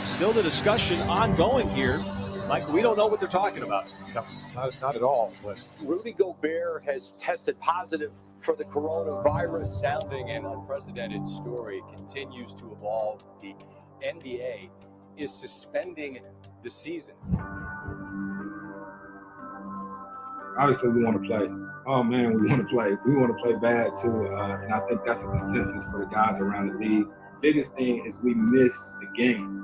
still the discussion ongoing here. Michael, we don't know what they're talking about. No, not at all. But Rudy Gobert has tested positive for the coronavirus. Astounding and unprecedented story continues to evolve. The NBA is suspending the season. Obviously, we want to play. Oh, man, we want to play. We want to play bad, too. And I think that's a consensus for the guys around the league. Biggest thing is we miss the game.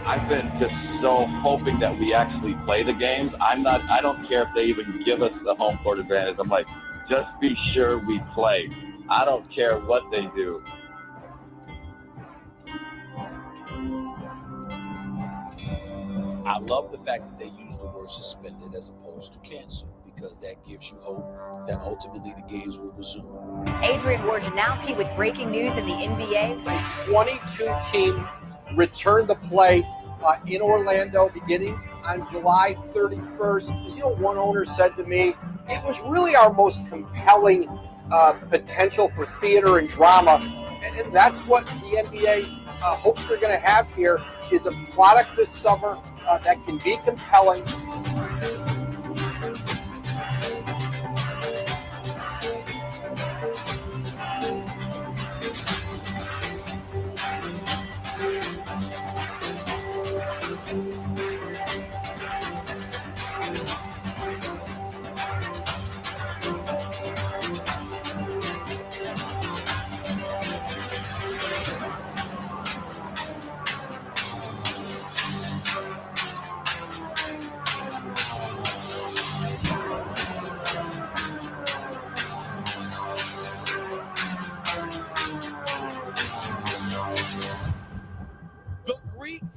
I've been just so hoping that we actually play the games. I don't care if they even give us the home court advantage. I'm like, just be sure we play. I don't care what they do. I love the fact that they use the word suspended as opposed to canceled, because that gives you hope that ultimately the games will resume. Adrian Wojnarowski with breaking news in the NBA. A 22-team return to play in Orlando beginning on July 31st. One owner said to me, it was really our most compelling potential for theater and drama. And that's what the NBA hopes they're going to have here, is a product this summer that can be compelling.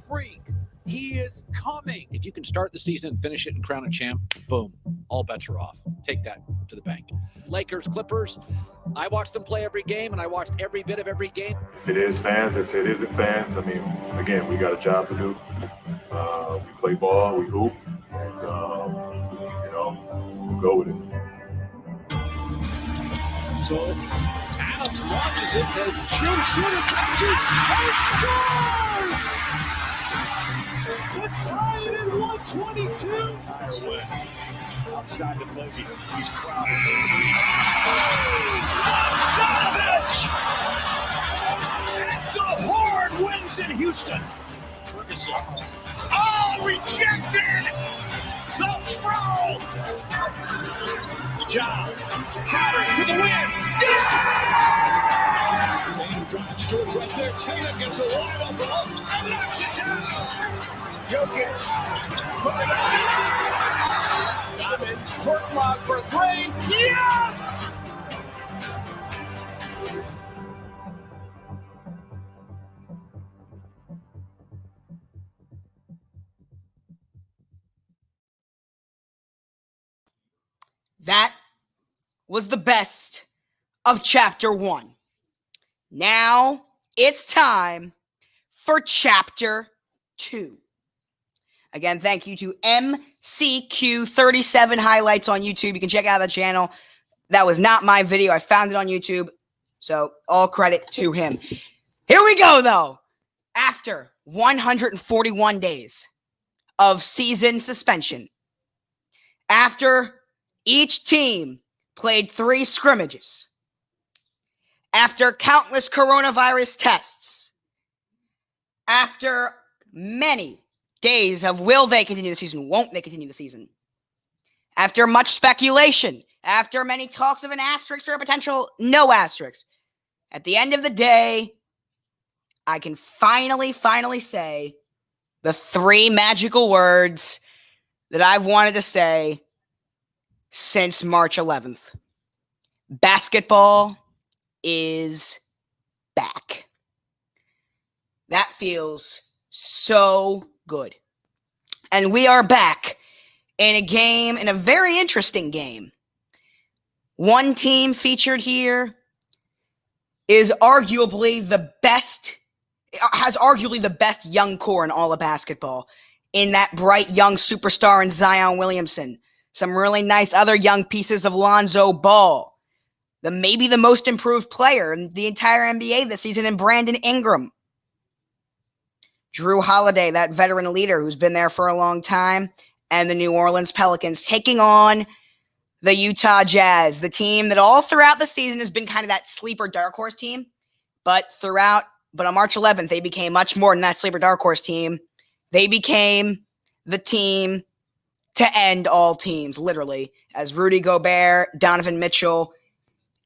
Freak. He is coming. If you can start the season and finish it and crown a champ, boom, all bets are off. Take that to the bank. Lakers, Clippers, I watched them play every game, and I watched every bit of every game. if it is fans, if it isn't fans, I mean, again, we got a job to do. We play ball, we hoop, and, we'll go with it. So Adams launches it to shooter catches and scores! To tie it at 122. Entire win. Outside the bogey. He's crowded. Donovich! And the Horn wins in Houston. Ferguson. Oh, rejected! The throw! John. Crowder for the win. Yeah! James drives George right there. Tatum gets a wide open hook and knocks it down. Jokic. Simmons. Court for three. Yes! That was the best of Chapter 1. Now it's time for Chapter 2. Again, thank you to MCQ37 Highlights on YouTube. You can check out the channel. That was not my video. I found it on YouTube. So all credit to him. Here we go, though. After 141 days of season suspension, after each team played 3 scrimmages, after countless coronavirus tests, after many days of will they continue the season, won't they continue the season, after much speculation, after many talks of an asterisk or a potential no asterisk, at the end of the day, I can finally say the 3 magical words that I've wanted to say since March 11th. Basketball is back. That feels so good. And we are back in a game, in a very interesting game. One team featured here is arguably the best, has arguably the best young core in all of basketball, in that bright young superstar in Zion Williamson. Some really nice other young pieces of Lonzo Ball. maybe the most improved player in the entire NBA this season in Brandon Ingram. Drew Holiday, that veteran leader who's been there for a long time, and the New Orleans Pelicans taking on the Utah Jazz, the team that all throughout the season has been kind of that sleeper dark horse team. But on March 11th, they became much more than that sleeper dark horse team. They became the team to end all teams, literally, as Rudy Gobert, Donovan Mitchell,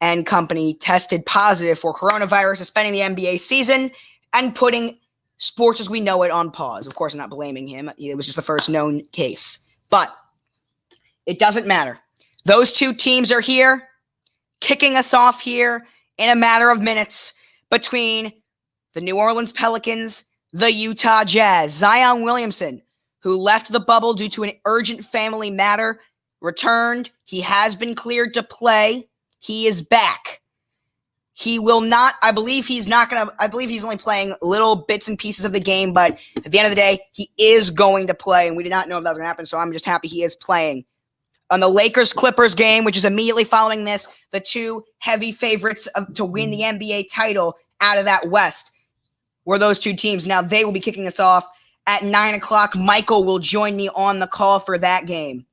and company tested positive for coronavirus, suspending the NBA season and putting sports as we know it on pause. Of course, I'm not blaming him. It was just the first known case. But it doesn't matter. Those two teams are here, kicking us off here in a matter of minutes between the New Orleans Pelicans, the Utah Jazz. Zion Williamson, who left the bubble due to an urgent family matter, returned. He has been cleared to play. He is back. He will not, I believe he's only playing little bits and pieces of the game, but at the end of the day, he is going to play, and we did not know if that was going to happen, so I'm just happy he is playing. On the Lakers-Clippers game, which is immediately following this, the two heavy favorites to win the NBA title out of that West were those two teams. Now, they will be kicking us off at 9 o'clock. Michael will join me on the call for that game.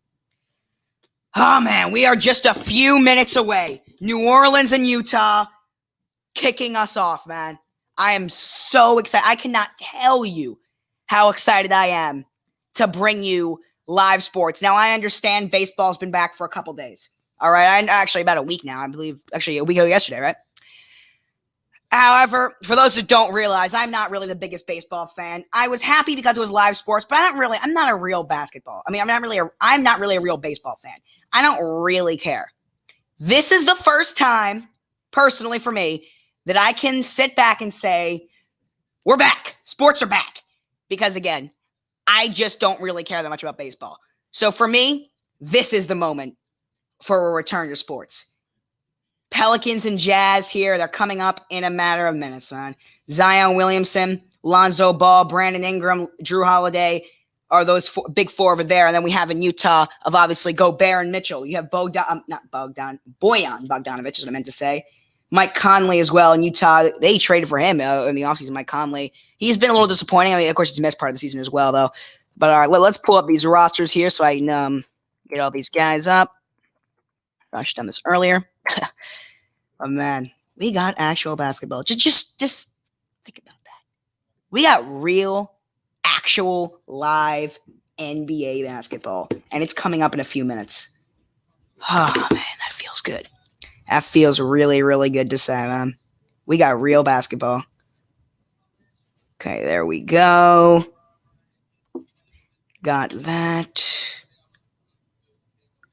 Oh, man, we are just a few minutes away. New Orleans and Utah kicking us off, man. I am so excited. I cannot tell you how excited I am to bring you live sports. Now, I understand baseball's been back for a couple days. All right, actually about a week now. I believe, actually, a week ago yesterday, right? However, for those who don't realize, I'm not really the biggest baseball fan. I was happy because it was live sports, but I'm not a real basketball. I mean, I'm not really a real baseball fan. I don't really care. This is the first time, personally for me, that I can sit back and say, we're back. Sports are back. Because again, I just don't really care that much about baseball. So for me, this is the moment for a return to sports. Pelicans and Jazz here. They're coming up in a matter of minutes, man. Zion Williamson, Lonzo Ball, Brandon Ingram, Drew Holiday are those big four over there. And then we have in Utah of obviously Gobert and Mitchell. You have Bojan Bogdanovic is what I meant to say. Mike Conley as well in Utah. They traded for him in the offseason, Mike Conley. He's been a little disappointing. I mean, of course, he's missed part of the season as well, though. But all right, let's pull up these rosters here so I can get all these guys up. I should have done this earlier. Oh, man, we got actual basketball. Just think about that. We got real, actual, live NBA basketball, and it's coming up in a few minutes. Oh, man, that feels good. That feels really, really good to say, man. We got real basketball. Okay, there we go. Got that.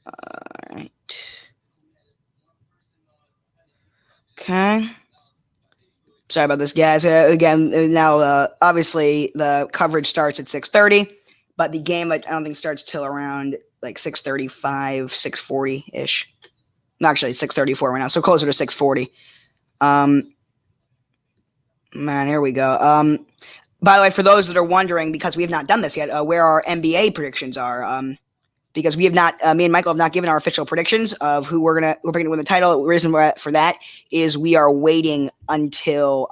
All right. Okay. Sorry about this, guys. Again, now, obviously, the coverage starts at 6:30, but the game, I don't think, starts till around, like, 6:35, 6:40-ish. Actually, it's 6:34 right now, so closer to 6:40. Man, here we go. By the way, for those that are wondering, because we have not done this yet, where our NBA predictions are, because we have not, me and Michael have not given our official predictions of who we're going to win the title. The reason for that is we are waiting until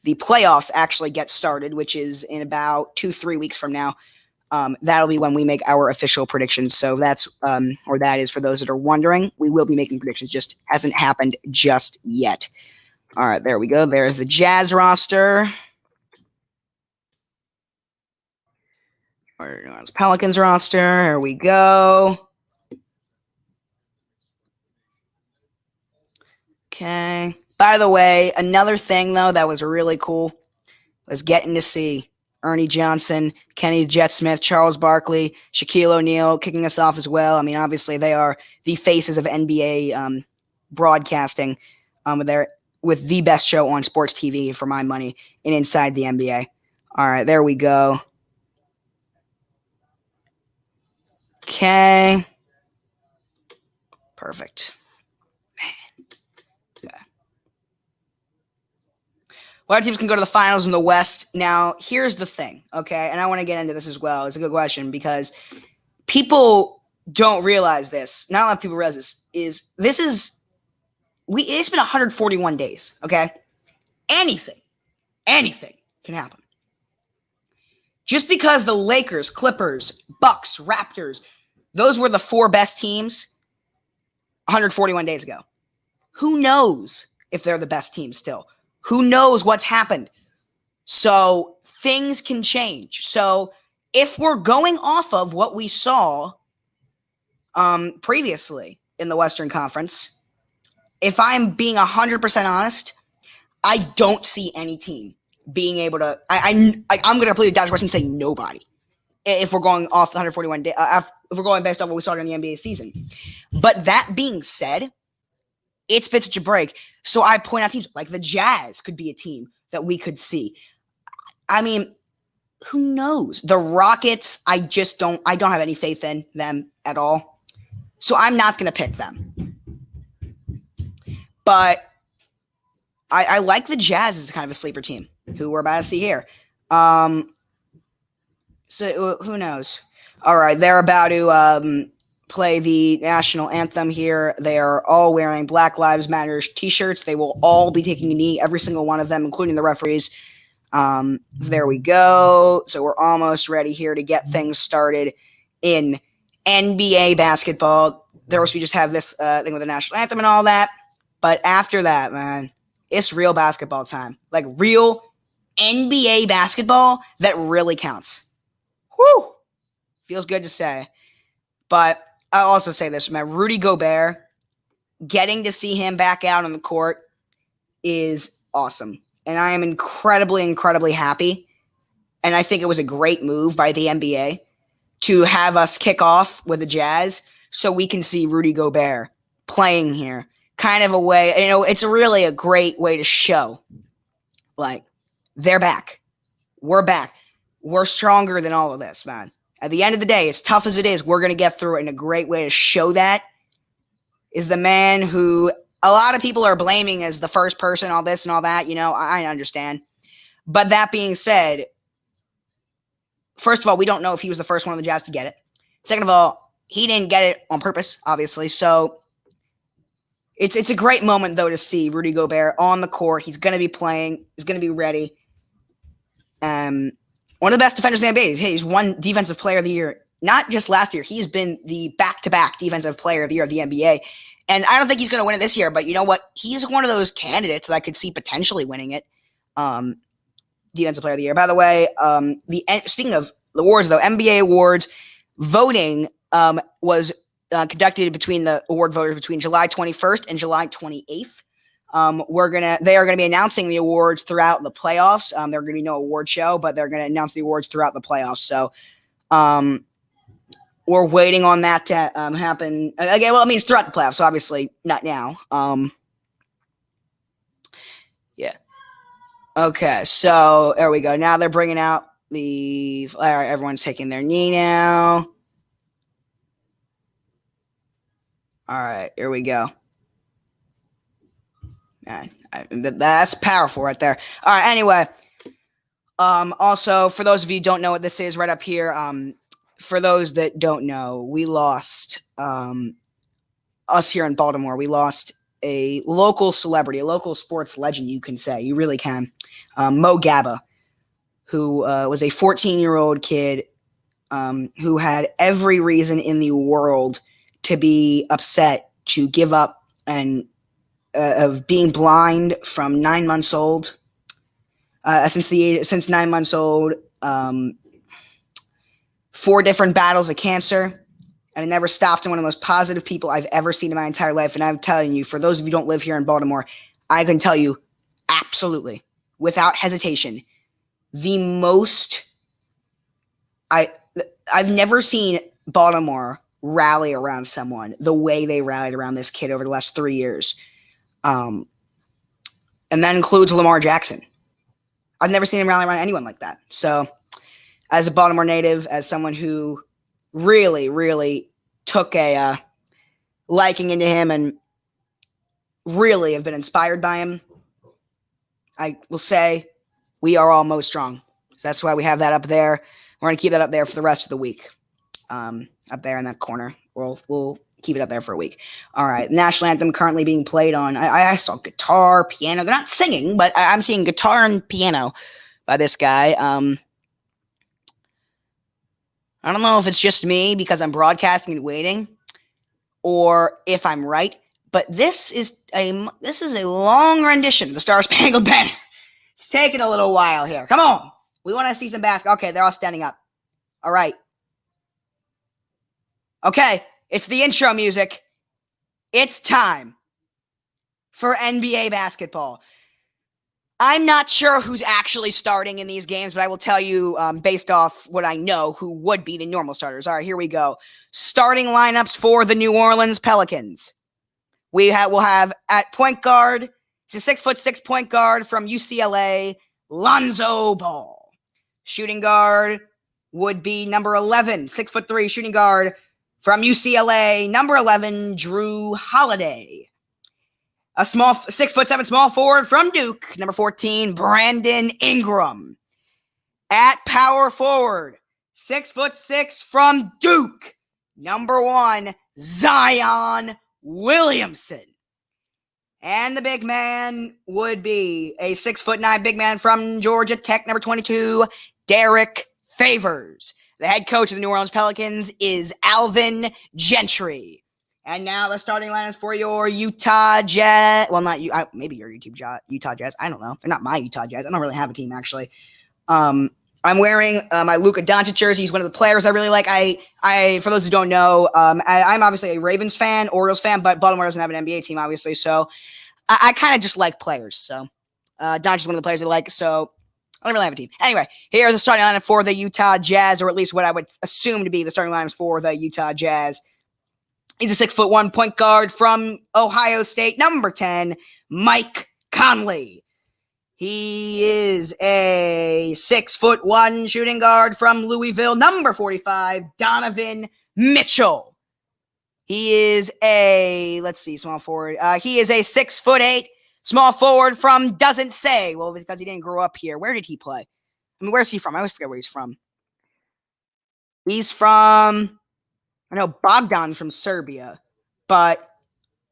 the playoffs actually get started, which is in about 2-3 weeks from now. That'll be when we make our official predictions. So that is for those that are wondering. We will be making predictions, just hasn't happened just yet. All right, there we go. There's the Jazz roster. There's Pelicans roster. Here we go. Okay. By the way, another thing, though, that was really cool was getting to see Ernie Johnson, Kenny Jet Smith, Charles Barkley, Shaquille O'Neal kicking us off as well. I mean, obviously, they are the faces of NBA broadcasting. They're with the best show on sports TV, for my money, and inside the NBA. All right, there we go. Okay. Perfect. Man. Okay. What teams can go to the finals in the West? Now, here's the thing, okay? And I want to get into this as well. It's a good question because people don't realize this. Not a lot of people realize this is it's been 141 days, okay? Anything can happen. Just because the Lakers, Clippers, Bucks, Raptors, those were the 4 best teams 141 days ago. Who knows if they're the best team still? Who knows what's happened? So things can change. So if we're going off of what we saw previously in the Western Conference, if I'm being 100% honest, I don't see any team being able to. I'm going to completely dodge the question and say nobody. If we're going off 141 days, if we're going based on what we saw in the NBA season. But that being said, it's been such a break. So I point out teams like the Jazz could be a team that we could see. I mean, who knows? The Rockets, I don't have any faith in them at all. So I'm not going to pick them. But I like the Jazz as kind of a sleeper team who we're about to see here. So who knows? All right, they're about to play the national anthem here. They are all wearing Black Lives Matter t-shirts. They will all be taking a knee, every single one of them, including the referees. There we go. So we're almost ready here to get things started in NBA basketball. There was we just have this thing with the national anthem and all that. But after that, man, it's real basketball time. Like real NBA basketball that really counts. Whew! Feels good to say. But I'll also say this, man. Rudy Gobert, getting to see him back out on the court is awesome. And I am incredibly, incredibly happy. And I think it was a great move by the NBA to have us kick off with the Jazz so we can see Rudy Gobert playing here. Kind of a way, it's really a great way to show, like, they're back. We're back. We're stronger than all of this, man. At the end of the day, as tough as it is, we're going to get through it. And a great way to show that is the man who a lot of people are blaming as the first person, all this and all that. I understand. But that being said, first of all, we don't know if he was the first one of the Jazz to get it. Second of all, he didn't get it on purpose, obviously. So it's a great moment, though, to see Rudy Gobert on the court. He's going to be playing. He's going to be ready. One of the best defenders in the NBA. He's won Defensive Player of the Year. Not just last year. He's been the back-to-back Defensive Player of the Year of the NBA. And I don't think he's going to win it this year. But you know what? He's one of those candidates that I could see potentially winning it. Defensive Player of the Year. By the way, speaking of the awards, though, NBA awards, voting was conducted between the award voters between July 21st and July 28th. They are gonna be announcing the awards throughout the playoffs. There are gonna be no award show, but they're gonna announce the awards throughout the playoffs. So, we're waiting on that to happen. Again, well, it means throughout the playoffs. So obviously not now. Yeah. Okay. So there we go. Now they're bringing out all right, everyone's taking their knee now. All right, here we go. Man, that's powerful right there. All right, anyway. Also, for those of you who don't know what this is, right up here, for those that don't know, we lost, us here in Baltimore, we lost a local celebrity, a local sports legend, you can say. You really can. Mo Gabba, who was a 14-year-old kid who had every reason in the world to be upset, to give up, and of being blind from 9 months old. Since 9 months old, 4 different battles of cancer, and it never stopped him. One of the most positive people I've ever seen in my entire life. And I'm telling you, for those of you who don't live here in Baltimore, I can tell you absolutely, without hesitation, the most I've never seen Baltimore rally around someone the way they rallied around this kid over the last 3 years. And that includes Lamar Jackson. I've never seen him rally around anyone like that. So as a Baltimore native, as someone who really, really took a liking into him and really have been inspired by him, I will say we are all most strong. So that's why we have that up there. We're going to keep that up there for the rest of the week. Up there in that corner. We'll keep it up there for a week. All right. National anthem currently being played on. I saw guitar, piano. They're not singing, but I'm seeing guitar and piano by this guy. I don't know if it's just me because I'm broadcasting and waiting, or if I'm right. But this is a long rendition of the Star Spangled Banner. It's taking a little while here. Come on. We want to see some basketball. Okay, they're all standing up. All right. Okay, it's the intro music. It's time for NBA basketball. I'm not sure who's actually starting in these games, but I will tell you, based off what I know, who would be the normal starters. All right, here we go. Starting lineups for the New Orleans Pelicans. We'll have at point guard, it's a 6'6" point guard from UCLA, Lonzo Ball. Shooting guard would be number 11, 6'3" shooting guard from UCLA, number 11, Drew Holiday. A small 6'7" small forward from Duke, number 14, Brandon Ingram. At power forward, 6'6" from Duke, number 1, Zion Williamson. And the big man would be a 6'9" big man from Georgia Tech, number 22, Derek Favors. The head coach of the New Orleans Pelicans is Alvin Gentry. And now the starting lineups for your Utah Jazz. Well, not you. Maybe your Utah Jazz. I don't know. They're not my Utah Jazz. I don't really have a team, actually. I'm wearing my Luka Doncic jersey. He's one of the players I really like. I for those who don't know, I'm obviously a Ravens fan, Orioles fan, but Baltimore doesn't have an NBA team, obviously. So I kind of just like players. So Doncic is one of the players I like. So I don't really have a team. Anyway, here are the starting lineup for the Utah Jazz, or at least what I would assume to be the starting lineups for the Utah Jazz. He's a 6'1" point guard from Ohio State, number 10, Mike Conley. He is a 6'1" shooting guard from Louisville, number 45, Donovan Mitchell. He is a, small forward. He is a 6'8" small forward from doesn't say. Well, because he didn't grow up here. Where did he play? I mean, where's he from? I always forget where he's from. He's from, I know Bogdan's from Serbia, but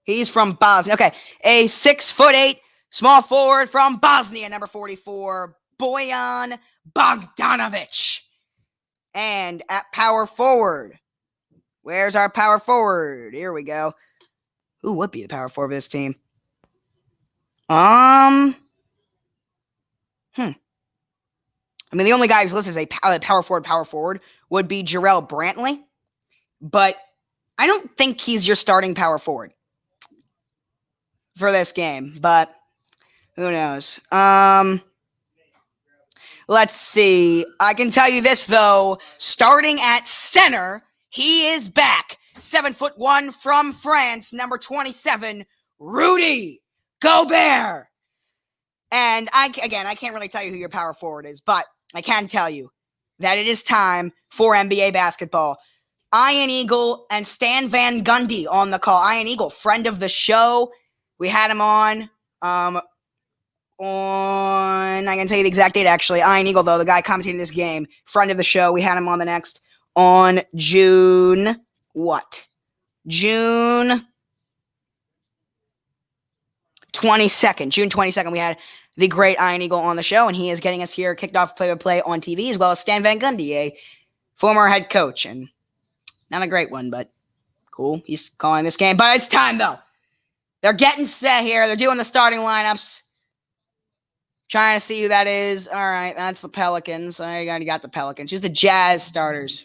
he's from Bosnia. Okay, a 6'8" small forward from Bosnia, number 44, Bojan Bogdanovic. And at power forward, where's our power forward? Here we go. Who would be the power forward of this team? I mean, the only guy who's listed as a power forward would be Jarrell Brantley, but I don't think he's your starting power forward for this game, but who knows? Let's see. I can tell you this, though. Starting at center, he is back. 7'1" from France, number 27, Rudy Gobert. And I can't really tell you who your power forward is, but I can tell you that it is time for NBA basketball. Ian Eagle and Stan Van Gundy on the call. Ian Eagle, friend of the show. We had him on I can tell you the exact date, actually. Ian Eagle, though, the guy commentating this game, friend of the show. We had him on on June 22nd. June 22nd, we had the great Ian Eagle on the show, and he is getting us here kicked off play-by-play on TV, as well as Stan Van Gundy, a former head coach, and not a great one, but cool. He's calling this game, but it's time, though. They're getting set here. They're doing the starting lineups. Trying to see who that is. All right, that's the Pelicans. I already got the Pelicans. Here's the Jazz starters.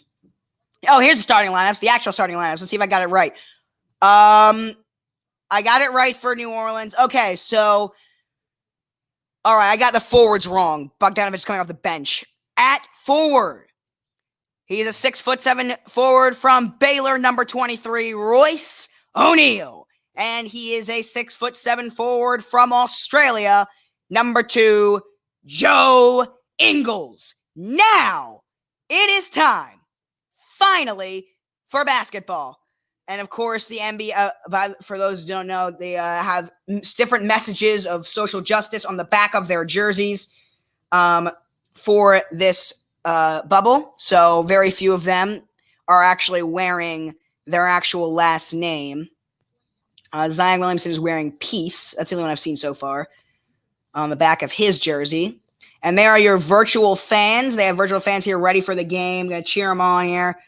Oh, here's the starting lineups, the actual starting lineups. Let's see if I got it right. I got it right for New Orleans. Okay, so, all right, I got the forwards wrong. Bogdanovic coming off the bench. At forward, he's a 6'7" forward from Baylor, number 23, Royce O'Neal. And he is a 6'7" forward from Australia, number 2, Joe Ingles. Now, it is time, finally, for basketball. And, of course, the NBA, for those who don't know, they have different messages of social justice on the back of their jerseys for this bubble. So very few of them are actually wearing their actual last name. Zion Williamson is wearing peace. That's the only one I've seen so far on the back of his jersey. And there are your virtual fans. They have virtual fans here ready for the game. Going to cheer them on here.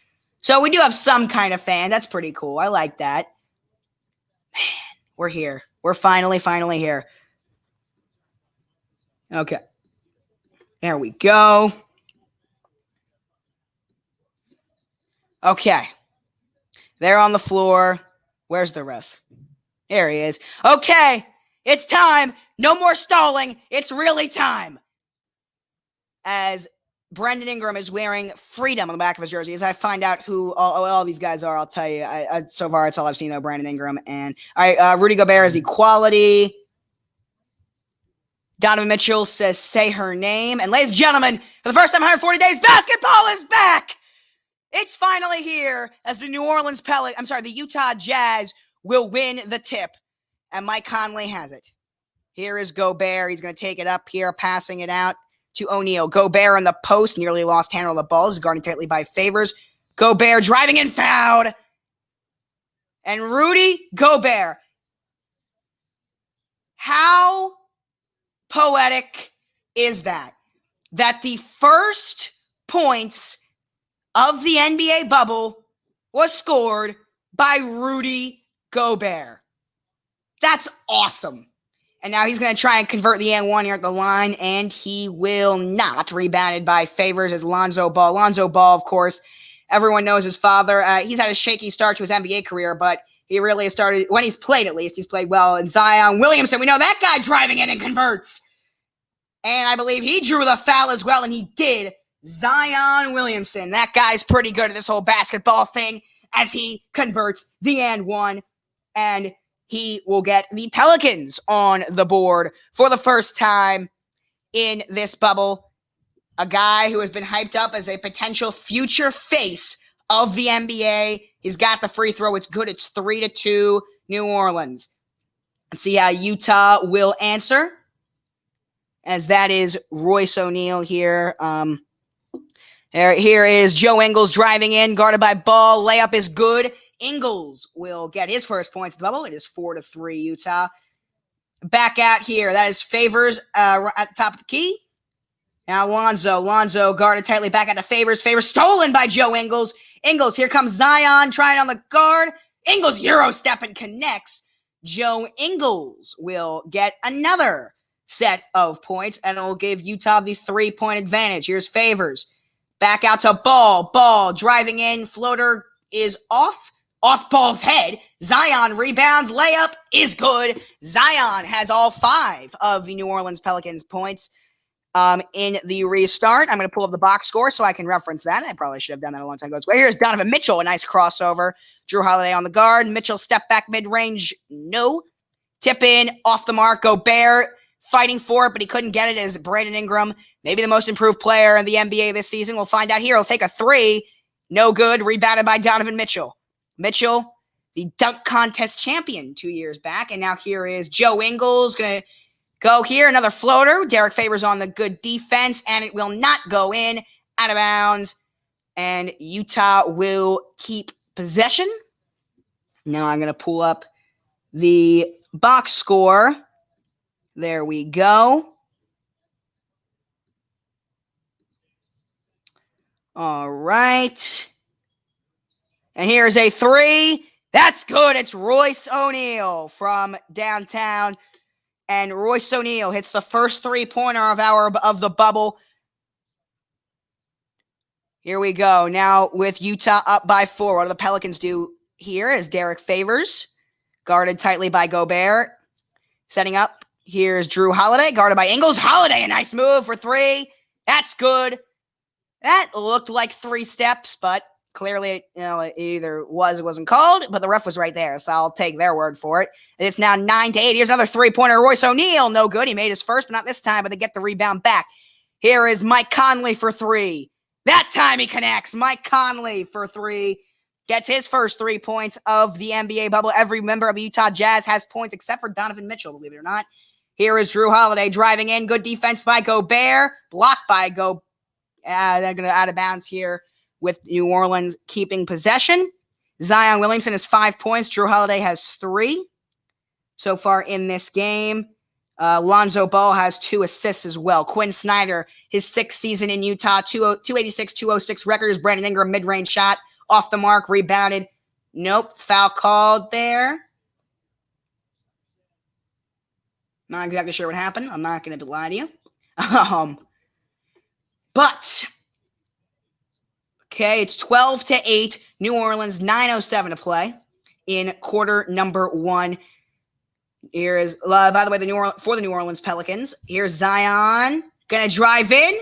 So we do have some kind of fan. That's pretty cool. I like that. Man, we're here. We're finally here. Okay. There we go. Okay. They're on the floor. Where's the ref? There he is. Okay. It's time. No more stalling. It's really time. As Brandon Ingram is wearing freedom on the back of his jersey. As I find out who all these guys are, I'll tell you. So far, it's all I've seen, though, Brandon Ingram. And all right, Rudy Gobert is equality. Donovan Mitchell says, say her name. And ladies and gentlemen, for the first time in 140 days, basketball is back! It's finally here as the Utah Jazz will win the tip. And Mike Conley has it. Here is Gobert. He's going to take it up here, passing it out to O'Neal. Gobert in the post, nearly lost handle of the ball. Is guarded tightly by Favors. Gobert driving in, fouled. And Rudy Gobert. How poetic is that? That the first points of the NBA bubble was scored by Rudy Gobert. That's awesome. And now he's going to try and convert the and one here at the line, and he will not. Rebounded by Favors as Lonzo Ball. Lonzo Ball, of course, everyone knows his father. He's had a shaky start to his NBA career, but he really has started, when he's played at least, he's played well. And Zion Williamson, we know that guy driving in and converts. And I believe he drew the foul as well, and he did. Zion Williamson, that guy's pretty good at this whole basketball thing as he converts the and one, and he will get the Pelicans on the board for the first time in this bubble. A guy who has been hyped up as a potential future face of the NBA. He's got the free throw. It's good. It's 3-2 New Orleans. Let's see how Utah will answer. As that is Royce O'Neal here. Here is Joe Ingles driving in, guarded by Ball. Layup is good. Ingles will get his first points of the bubble. It is 4-3 Utah. Back out here. That is Favors at the top of the key. Now Lonzo guarded tightly back out to Favors. Favors stolen by Joe Ingles. Ingles, here comes Zion trying on the guard. Ingles Euro step and connects. Joe Ingles will get another set of points, and it will give Utah the 3-point advantage. Here's Favors. Back out to Ball. Ball driving in. Floater is off Ball's head. Zion rebounds. Layup is good. Zion has all 5 of the New Orleans Pelicans points in the restart. I'm going to pull up the box score so I can reference that. I probably should have done that a long time ago. Here's Donovan Mitchell. A nice crossover. Drew Holiday on the guard. Mitchell step back mid-range. No. Tip in. Off the mark. Gobert fighting for it, but he couldn't get it as Brandon Ingram, maybe the most improved player in the NBA this season. We'll find out here. He'll take a 3. No good. Rebounded by Donovan Mitchell. Mitchell, the dunk contest champion 2 years back. And now here is Joe Ingles going to go here. Another floater. Derek Favors on the good defense, and it will not go in. Out of bounds. And Utah will keep possession. Now I'm going to pull up the box score. There we go. All right. And here's a 3. That's good. It's Royce O'Neal from downtown. And Royce O'Neal hits the first 3-pointer of the bubble. Here we go. Now with Utah up by 4. What do the Pelicans do here? Is Derek Favors guarded tightly by Gobert. Setting up. Here's Drew Holiday, guarded by Ingles. Holiday, a nice move for 3. That's good. That looked like 3 steps, but clearly, it either was or wasn't called, but the ref was right there, so I'll take their word for it. It's now 9-8. Here's another 3-pointer. Royce O'Neal, no good. He made his first, but not this time, but they get the rebound back. Here is Mike Conley for 3. That time he connects. Mike Conley for 3. Gets his first 3 points of the NBA bubble. Every member of the Utah Jazz has points except for Donovan Mitchell, believe it or not. Here is Drew Holiday driving in. Good defense by Gobert. Blocked by They're going to out of bounds here with New Orleans keeping possession. Zion Williamson has 5 points. Drew Holiday has 3 so far in this game. Lonzo Ball has 2 assists as well. Quinn Snyder, his 6th season in Utah, 286, 206 record. Brandon Ingram, mid-range shot, off the mark, rebounded. Nope, foul called there. Not exactly sure what happened. I'm not going to lie to you. But, okay, it's 12-8. New Orleans, 9:07 to play in quarter number 1. Here is, by the way, for the New Orleans Pelicans. Here's Zion. Going to drive in.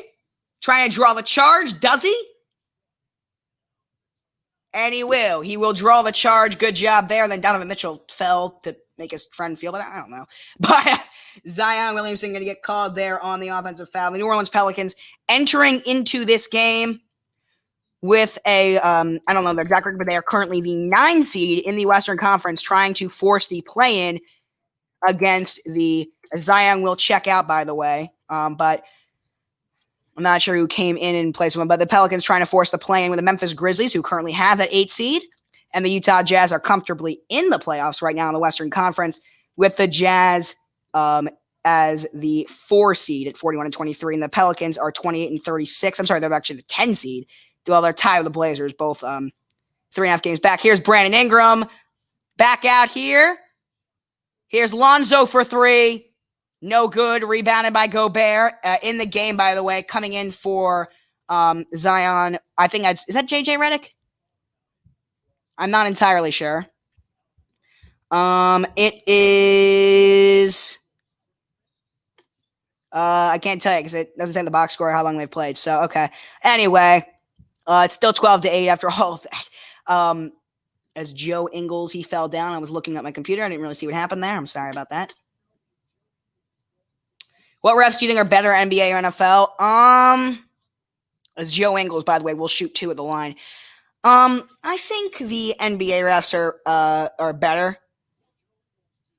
Trying to draw the charge. Does he? And he will. He will draw the charge. Good job there. And then Donovan Mitchell fell to make his friend feel better. I don't know. But Zion Williamson going to get called there on the offensive foul. The New Orleans Pelicans entering into this game with a, I don't know the exact record, but they are currently the 9 seed in the Western Conference, trying to force the play-in against the Zion will check out, by the way. But I'm not sure who came in place of him. But the Pelicans trying to force the play-in with the Memphis Grizzlies, who currently have that 8 seed. And the Utah Jazz are comfortably in the playoffs right now in the Western Conference, with the Jazz as the 4 seed at 41-23. And the Pelicans are 28-36. I'm sorry, they're actually the 10 seed. Well, they're tied with the Blazers, both 3.5 games back. Here's Brandon Ingram back out here. Here's Lonzo for 3. No good. Rebounded by Gobert in the game, by the way, coming in for Zion. I think is that JJ Redick? I'm not entirely sure. It is. I can't tell you because it doesn't say in the box score how long they've played. So, okay. Anyway, it's still 12-8 after all of that. As Joe Ingles, he fell down. I was looking at my computer. I didn't really see what happened there. I'm sorry about that. What refs do you think are better, NBA or NFL? As Joe Ingles, by the way, will shoot 2 at the line. I think the NBA refs are better.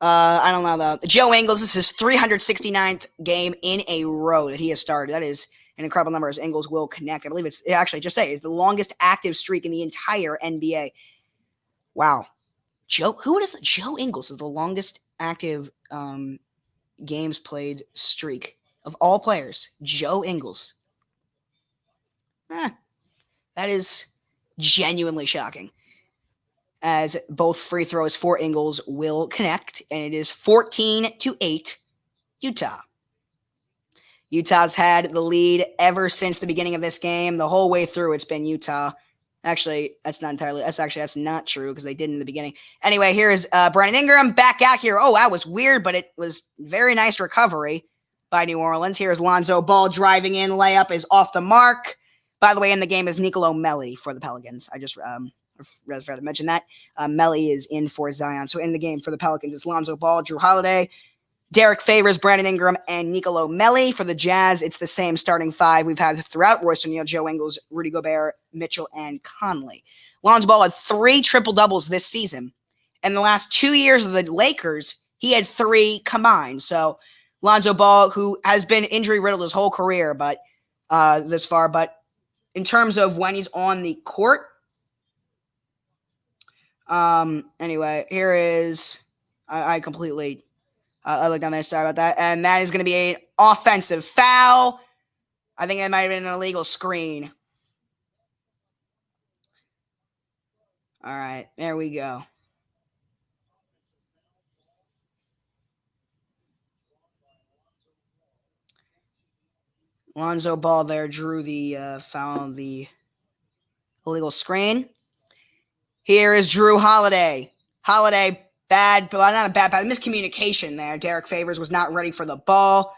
I don't know though. Joe Ingles, this is his 369th game in a row that he has started. That is an incredible number, as Ingles will connect. I believe it's actually just say is the longest active streak in the entire NBA. Wow. Who would have thought Joe Ingles is the longest active games played streak of all players? Joe Ingles. That is genuinely shocking, as both free throws for Ingles will connect, and it is 14-8 Utah. Utah's had the lead ever since the beginning of this game. The whole way through, it's been Utah. Actually, that's not true because they did in the beginning. Anyway, here's Brandon Ingram back out here. Oh, that was weird, but it was very nice recovery by New Orleans. Here's Lonzo Ball driving in. Layup is off the mark. By the way, in the game is Nicolo Melli for the Pelicans. I just forgot to mention that. Melli is in for Zion. So in the game for the Pelicans is Lonzo Ball, Drew Holiday, Derek Favors, Brandon Ingram, and Nicolo Melli. For the Jazz, it's the same starting 5 we've had throughout Royce O'Neal, Joe Ingles, Rudy Gobert, Mitchell, and Conley. Lonzo Ball had 3 triple-doubles this season. In the last 2 years of the Lakers, he had 3 combined. So Lonzo Ball, who has been injury-riddled his whole career but this far, but in terms of when he's on the court, anyway, here is, I completely... I look down there. Sorry about that. And that is going to be an offensive foul. I think it might have been an illegal screen. All right. There we go. Lonzo Ball there drew the foul, the illegal screen. Here is Drew Holiday. Holiday. Bad, but not a bad miscommunication there. Derek Favors was not ready for the ball.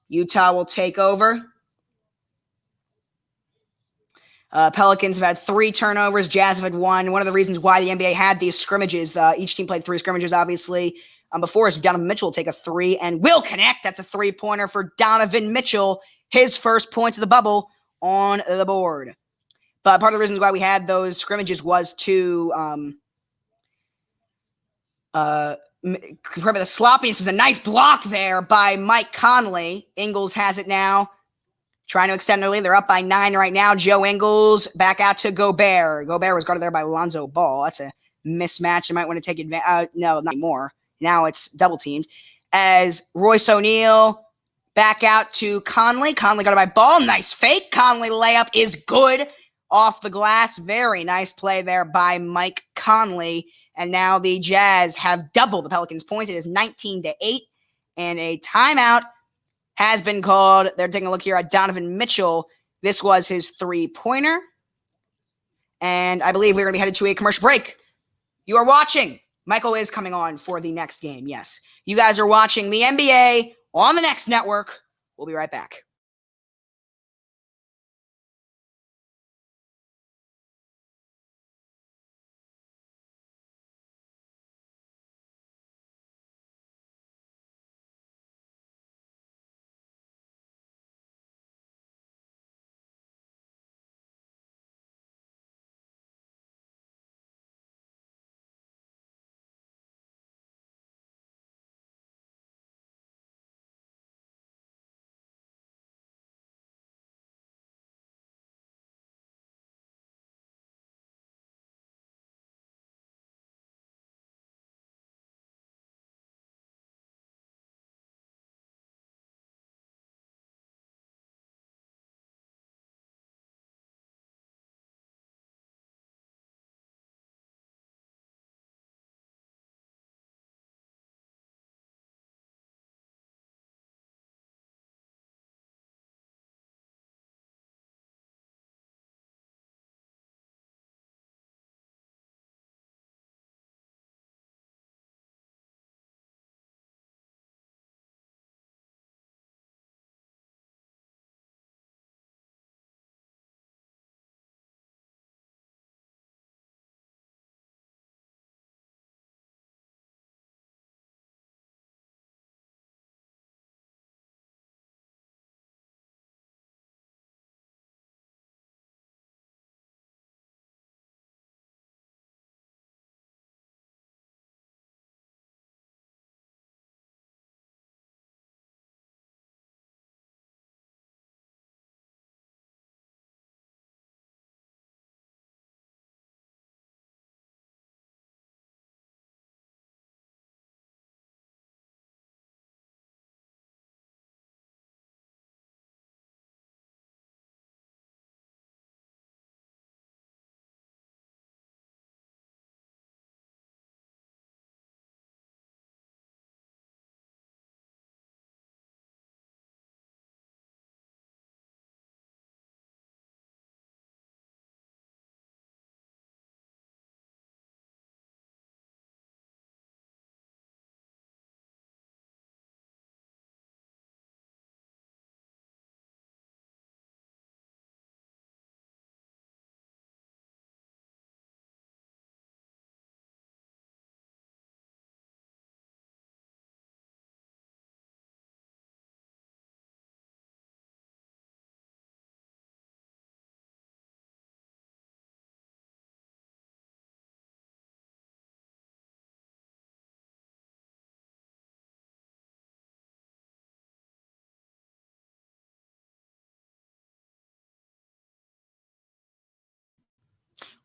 Utah will take over. Pelicans have had 3 turnovers. Jazz have had 1. One of the reasons why the NBA had these scrimmages, each team played 3 scrimmages, obviously, before, is Donovan Mitchell will take a 3 and will connect. That's a 3-pointer for Donovan Mitchell. His first points of the bubble on the board. But part of the reasons why we had those scrimmages was to... remember the sloppiness. Is a nice block there by Mike Conley. Ingles has it now, trying to extend their lead. They're up by 9 right now. Joe Ingles back out to Gobert. Gobert was guarded there by Lonzo Ball. That's a mismatch. They might want to take advantage. No, not anymore. Now it's double teamed. As Royce O'Neal back out to Conley. Conley got it by ball. Nice fake. Conley layup is good off the glass. Very nice play there by Mike Conley. And now the Jazz have doubled the Pelicans' points. It is 19-8. And a timeout has been called. They're taking a look here at Donovan Mitchell. This was his three-pointer. And I believe we're going to be headed to a commercial break. You are watching. Michael is coming on for the next game. Yes. You guys are watching the NBA on the next network. We'll be right back.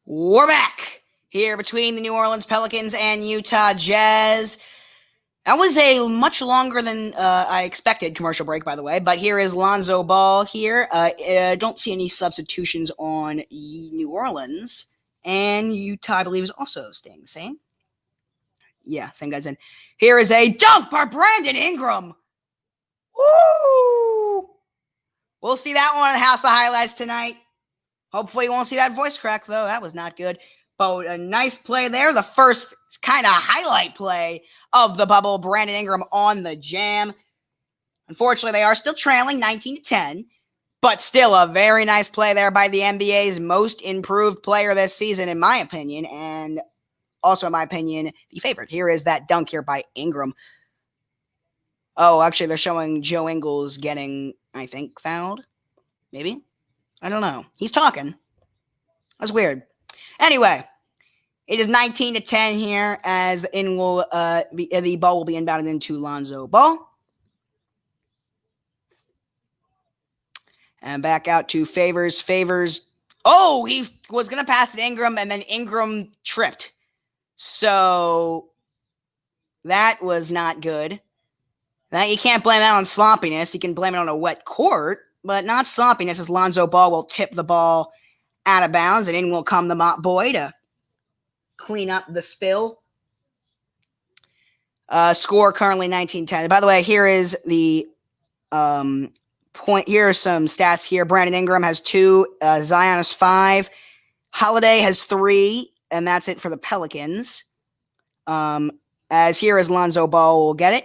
We're back here between the New Orleans Pelicans and Utah Jazz. That was a much longer than I expected commercial break, by the way. But here is Lonzo Ball here. I don't see any substitutions on New Orleans. And Utah, I believe, is also staying the same. Yeah, same guys in. Here is a dunk by Brandon Ingram. Woo! We'll see that one on House of Highlights tonight. Hopefully you won't see that voice crack, though. That was not good. But a nice play there. The first kind of highlight play of the bubble. Brandon Ingram on the jam. Unfortunately, they are still trailing 19-10. But still a very nice play there by the NBA's most improved player this season, in my opinion. And also, in my opinion, the favorite. Here is that dunk here by Ingram. Oh, actually, they're showing Joe Ingles getting, I think, fouled. Maybe? I don't know. He's talking. That's weird. Anyway, it is 19-10 here as the ball will be inbounded into Lonzo Ball. And back out to Favors. Favors. Oh, he was going to pass it to Ingram, and then Ingram tripped. So that was not good. Now, you can't blame that on sloppiness. You can blame it on a wet court, but not sloppiness, as Lonzo Ball will tip the ball out of bounds, and in will come the mop boy to clean up the spill. Score currently 19-10. By the way, here is the point. Here are some stats here. Brandon Ingram has 2. Zion has 5. Holiday has 3, and that's it for the Pelicans. As here is Lonzo Ball will get it.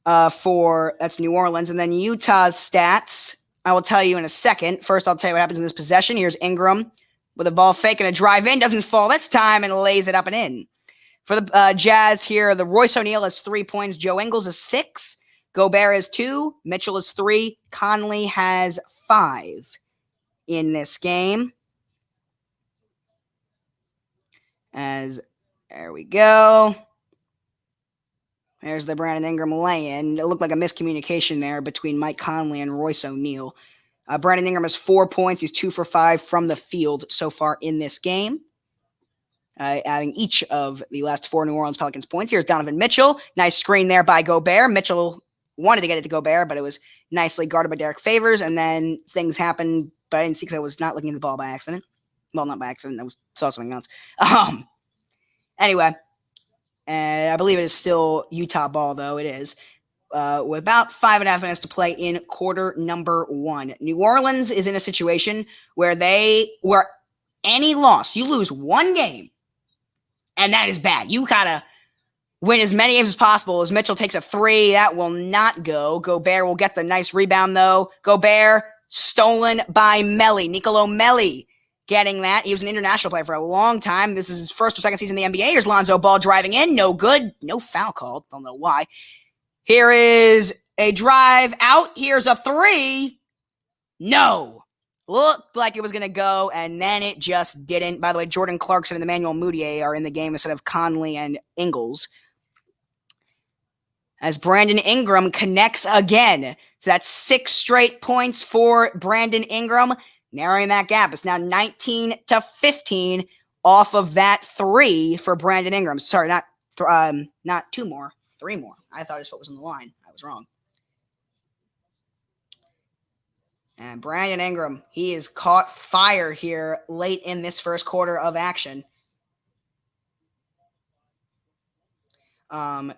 That's New Orleans. And then Utah's stats, I will tell you in a second. First, I'll tell you what happens in this possession. Here's Ingram with a ball fake and a drive in. Doesn't fall this time and lays it up and in. For the Jazz here, the Royce O'Neal has 3 points. Joe Ingles is 6. Gobert is 2. Mitchell is 3. Conley has 5 in this game. There we go. There's the Brandon Ingram lay-in. It looked like a miscommunication there between Mike Conley and Royce O'Neal. Brandon Ingram has 4 points. He's 2 for 5 from the field so far in this game, adding each of the last 4 New Orleans Pelicans points. Here's Donovan Mitchell. Nice screen there by Gobert. Mitchell wanted to get it to Gobert, but it was nicely guarded by Derek Favors, and then things happened, but I didn't see because I was not looking at the ball by accident. Well, not by accident. I saw something else. Anyway, and I believe it is still Utah ball, though. It is. With about 5.5 minutes to play in quarter number 1. New Orleans is in a situation where any loss, you lose one game, and that is bad. You gotta win as many games as possible. As Mitchell takes a 3, that will not go. Gobert will get the nice rebound, though. Gobert stolen by Melli. Nicolo Melli getting that. He was an international player for a long time. This is his first or second season in the NBA. Here's Lonzo Ball driving in. No good. No foul called. Don't know why. Here is a drive out. Here's a 3. No. Looked like it was going to go, and then it just didn't. By the way, Jordan Clarkson and Emmanuel Mudiay are in the game instead of Conley and Ingles. As Brandon Ingram connects again. So that's 6 straight points for Brandon Ingram, narrowing that gap. It's now 19-15 off of that 3 for Brandon Ingram. Sorry, not 2 more, 3 more. I thought his foot was on the line. I was wrong. And Brandon Ingram, he has caught fire here late in this first quarter of action.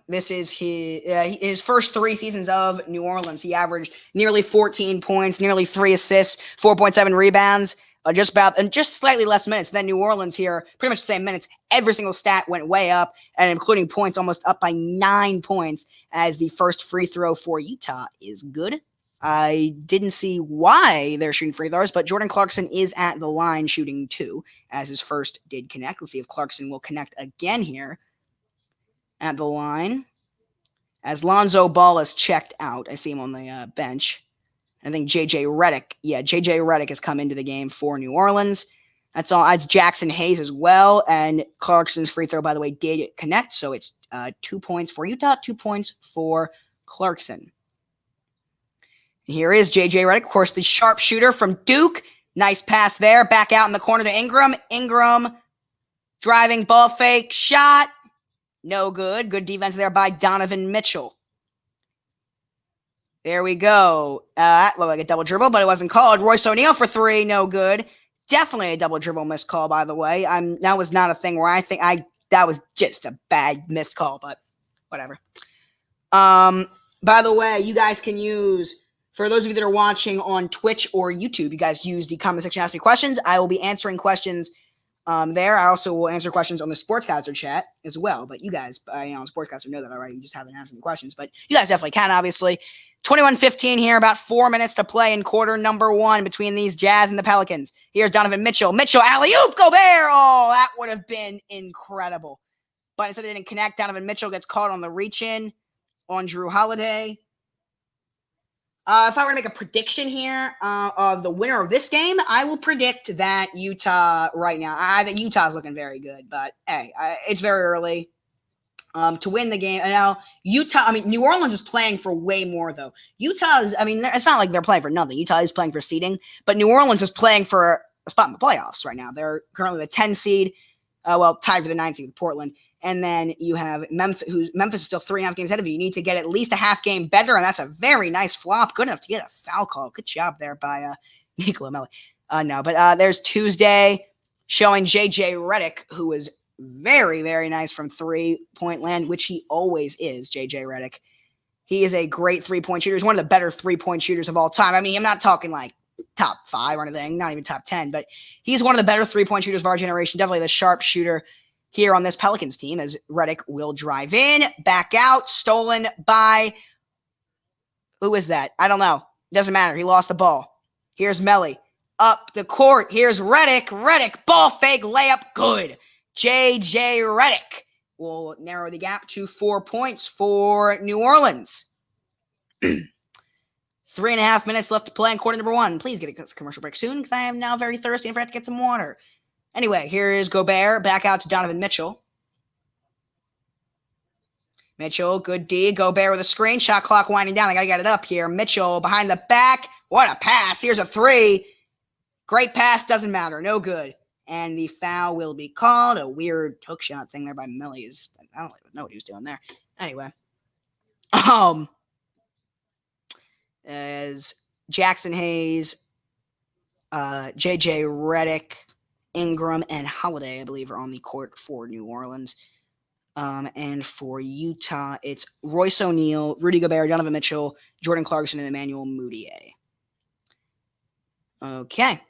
This is his first 3 seasons of New Orleans. He averaged nearly 14 points, nearly 3 assists, 4.7 rebounds, just slightly less minutes than New Orleans here. Pretty much the same minutes. Every single stat went way up, and including points, almost up by 9 points, as the first free throw for Utah is good. I didn't see why they're shooting free throws, but Jordan Clarkson is at the line shooting 2, as his first did connect. Let's see if Clarkson will connect again here at the line. As Lonzo Ball is checked out. I see him on the bench. I think J.J. Redick has come into the game for New Orleans. That's all. That's Jackson Hayes as well. And Clarkson's free throw, by the way, did connect. So it's 2 points for Utah, 2 points for Clarkson. Here is J.J. Redick, of course, the sharpshooter from Duke. Nice pass there. Back out in the corner to Ingram. Ingram driving, ball fake, shot. No good. Good defense there by Donovan Mitchell. There we go. That looked like a double dribble, but it wasn't called. Royce O'Neal for 3. No good. Definitely a double dribble missed call, by the way. That was not a thing where that was just a bad missed call, but whatever. By the way, you guys can use, for those of you that are watching on Twitch or YouTube, you guys use the comment section to ask me questions. I will be answering questions there. I also will answer questions on the Sportscaster chat as well. But you guys, Sportscaster know that already. You just haven't asked any questions. But you guys definitely can, obviously. 21-15 here, about 4 minutes to play in quarter number 1 between these Jazz and the Pelicans. Here's Donovan Mitchell. Mitchell, alley-oop, Gobert! Oh, that would have been incredible. But instead it didn't connect. Donovan Mitchell gets caught on the reach-in on Drew Holiday. If I were to make a prediction here of the winner of this game, I will predict that Utah right now. I think Utah's looking very good, but hey, it's very early to win the game. Now, New Orleans is playing for way more, though. It's not like they're playing for nothing. Utah is playing for seeding, but New Orleans is playing for a spot in the playoffs right now. They're currently the 10 seed. Well, tied for the 9th seed with Portland. And then you have Memphis, Memphis is still 3.5 games ahead of you. You need to get at least a half game better, and that's a very nice flop. Good enough to get a foul call. Good job there by Nicola Melli. There's Tuesday showing J.J. Redick, who is very, very nice from three-point land, which he always is, J.J. Redick. He is a great three-point shooter. He's one of the better three-point shooters of all time. I mean, I'm not talking like top 5 or anything, not even top 10, but he's one of the better three-point shooters of our generation. Definitely the sharp shooter here on this Pelicans team, as Redick will drive in, back out, stolen by, who is that? I don't know. Doesn't matter. He lost the ball. Here's Melli. Up the court. Here's Redick. Redick, ball fake, layup, good. J.J. Redick will narrow the gap to 4 points for New Orleans. 3.5 minutes left to play in quarter number 1. Please get a commercial break soon, because I am now very thirsty and forgot to get some water. Anyway, here is Gobert, back out to Donovan Mitchell. Mitchell, good D. Gobert with a screen. Shot clock winding down. I got to get it up here. Mitchell behind the back. What a pass. Here's a 3. Great pass. Doesn't matter. No good. And the foul will be called. A weird hook shot thing there by Melli. I don't even know what he was doing there. Anyway. As Jackson Hayes, J.J. Redick, Ingram, and Holiday, I believe, are on the court for New Orleans. And for Utah, it's Royce O'Neal, Rudy Gobert, Donovan Mitchell, Jordan Clarkson, and Emmanuel Mudiay. Okay.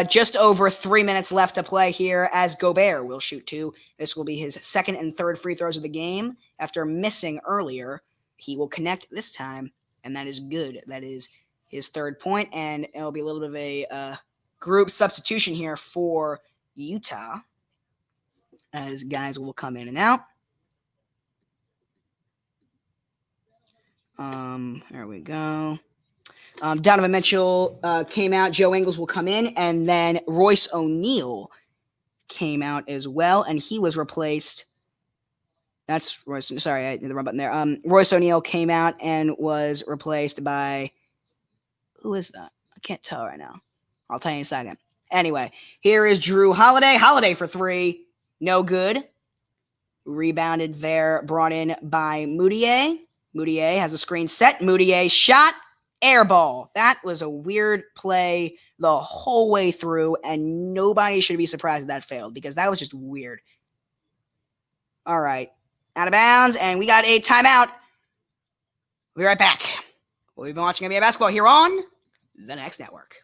Just over 3 minutes left to play here as Gobert will shoot 2. This will be his second and third free throws of the game. After missing earlier, he will connect this time, and that is good. That is his 3rd point, and it'll be a little bit of a group substitution here for Utah, as guys will come in and out. There we go. Donovan Mitchell came out. Joe Ingles will come in, and then Royce O'Neal came out as well, and he was replaced. That's Royce. Sorry, I hit the wrong button there. Royce O'Neal came out and was replaced by, who is that? I can't tell right now. I'll tell you in a second. Anyway, here is Drew Holiday. Holiday for 3. No good. Rebounded there, brought in by Mudiay. Mudiay has a screen set. Mudiay shot. Air ball. That was a weird play the whole way through, and nobody should be surprised that failed, because that was just weird. All right. Out of bounds, and we got a timeout. We'll be right back. We've been watching NBA basketball here on the Next Network.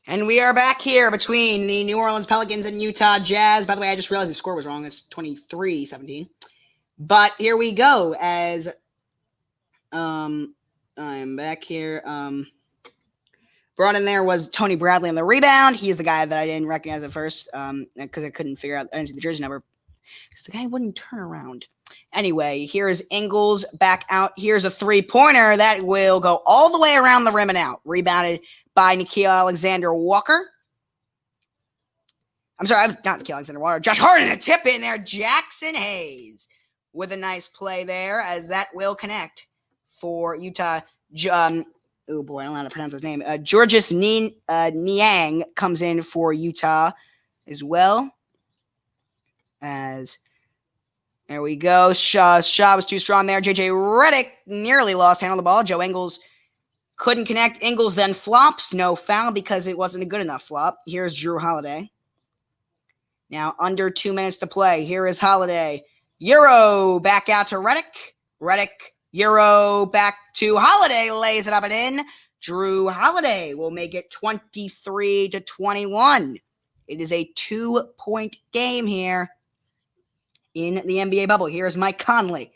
And we are back here between the New Orleans Pelicans and Utah Jazz. By the way, I just realized the score was wrong. It's 23-17. But here we go as I'm back here. Brought in there was Tony Bradley on the rebound. He's the guy that I didn't recognize at first because I couldn't figure out. I didn't see the jersey number because the guy wouldn't turn around. Anyway, here's Ingles back out. Here's a three-pointer that will go all the way around the rim and out. Rebounded by Nickeil Alexander-Walker. I'm sorry, not Nickeil Alexander-Walker. Josh Harden, a tip in there. Jackson Hayes with a nice play there as that will connect for Utah. Oh boy, I don't know how to pronounce his name. Georges Niang comes in for Utah as well. As there we go. Shaw was too strong there. JJ Redick nearly lost handle of the ball. Joe Ingles couldn't connect. Ingles then flops. No foul because it wasn't a good enough flop. Here's Drew Holiday. Now under 2 minutes to play. Here is Holiday. Euro back out to Redick. Redick. Euro back to Holiday. Lays it up and in. Drew Holiday will make it 23-21. It is a 2-point game here in the NBA bubble. Here's Mike Conley.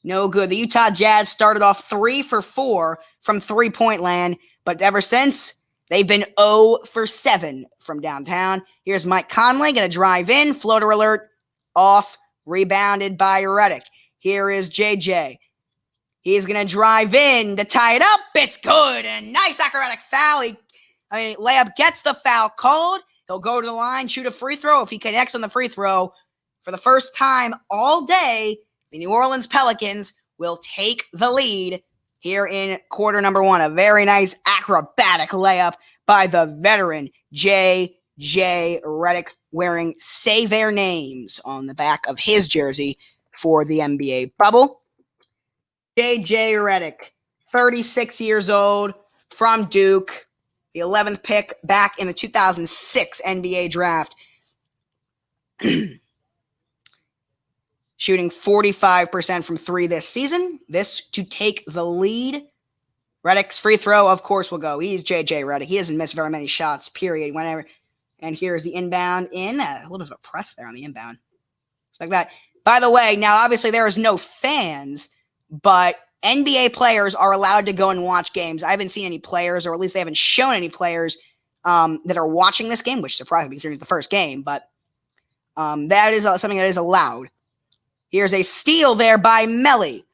No good. The Utah Jazz started off 3 for 4 from three-point land, but ever since, they've been 0 for 7 from downtown. Here's Mike Conley, going to drive in. Floater alert, off, rebounded by Redick. Here is JJ. He's going to drive in to tie it up. It's good. And nice acrobatic foul. Layup gets the foul called. He'll go to the line, shoot a free throw. If he connects on the free throw, for the first time all day, the New Orleans Pelicans will take the lead here in quarter number 1. A very nice acrobatic layup by the veteran J.J. Redick, wearing Say Their Names on the back of his jersey for the NBA bubble. J.J. Redick, 36 years old, from Duke, the 11th pick back in the 2006 NBA draft. Shooting 45% from 3 this season. This to take the lead. Redick's free throw, of course, will go. He's J.J. Redick. He hasn't missed very many shots, period, whenever. And here's the inbound in. A little bit of a press there on the inbound. Just like that. By the way, now, obviously, there is no fans, but NBA players are allowed to go and watch games. I haven't seen any players, or at least they haven't shown any players that are watching this game, which surprised me because it's the first game, but that is something that is allowed. Here's a steal there by Melly.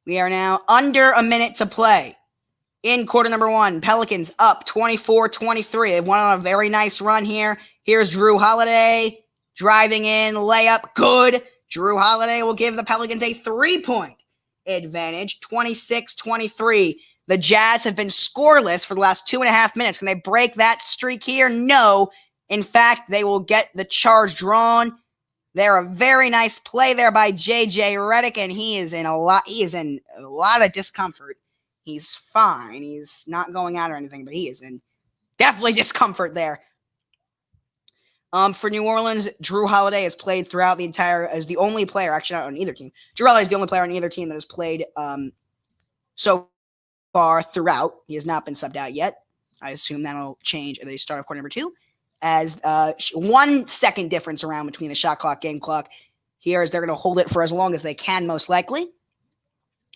We are now under a minute to play in quarter number 1. Pelicans up 24-23. They've won on a very nice run here. Here's Drew Holiday driving in, layup, good. Drew Holiday will give the Pelicans a 3-point advantage, 26-23. The Jazz have been scoreless for the last 2.5 minutes. Can they break that streak here? No. In fact, they will get the charge drawn. They're a very nice play there by J.J. Redick, and he is in a lot of discomfort. He's fine. He's not going out or anything, but he is in definitely discomfort there. For New Orleans, Drew Holiday has played throughout the entire, as the only player, actually not on either team. Drew Holiday is the only player on either team that has played so far throughout. He has not been subbed out yet. I assume that'll change at the start of quarter number 2. As 1 second difference around between the shot clock, game clock. Here is they're going to hold it for as long as they can, most likely.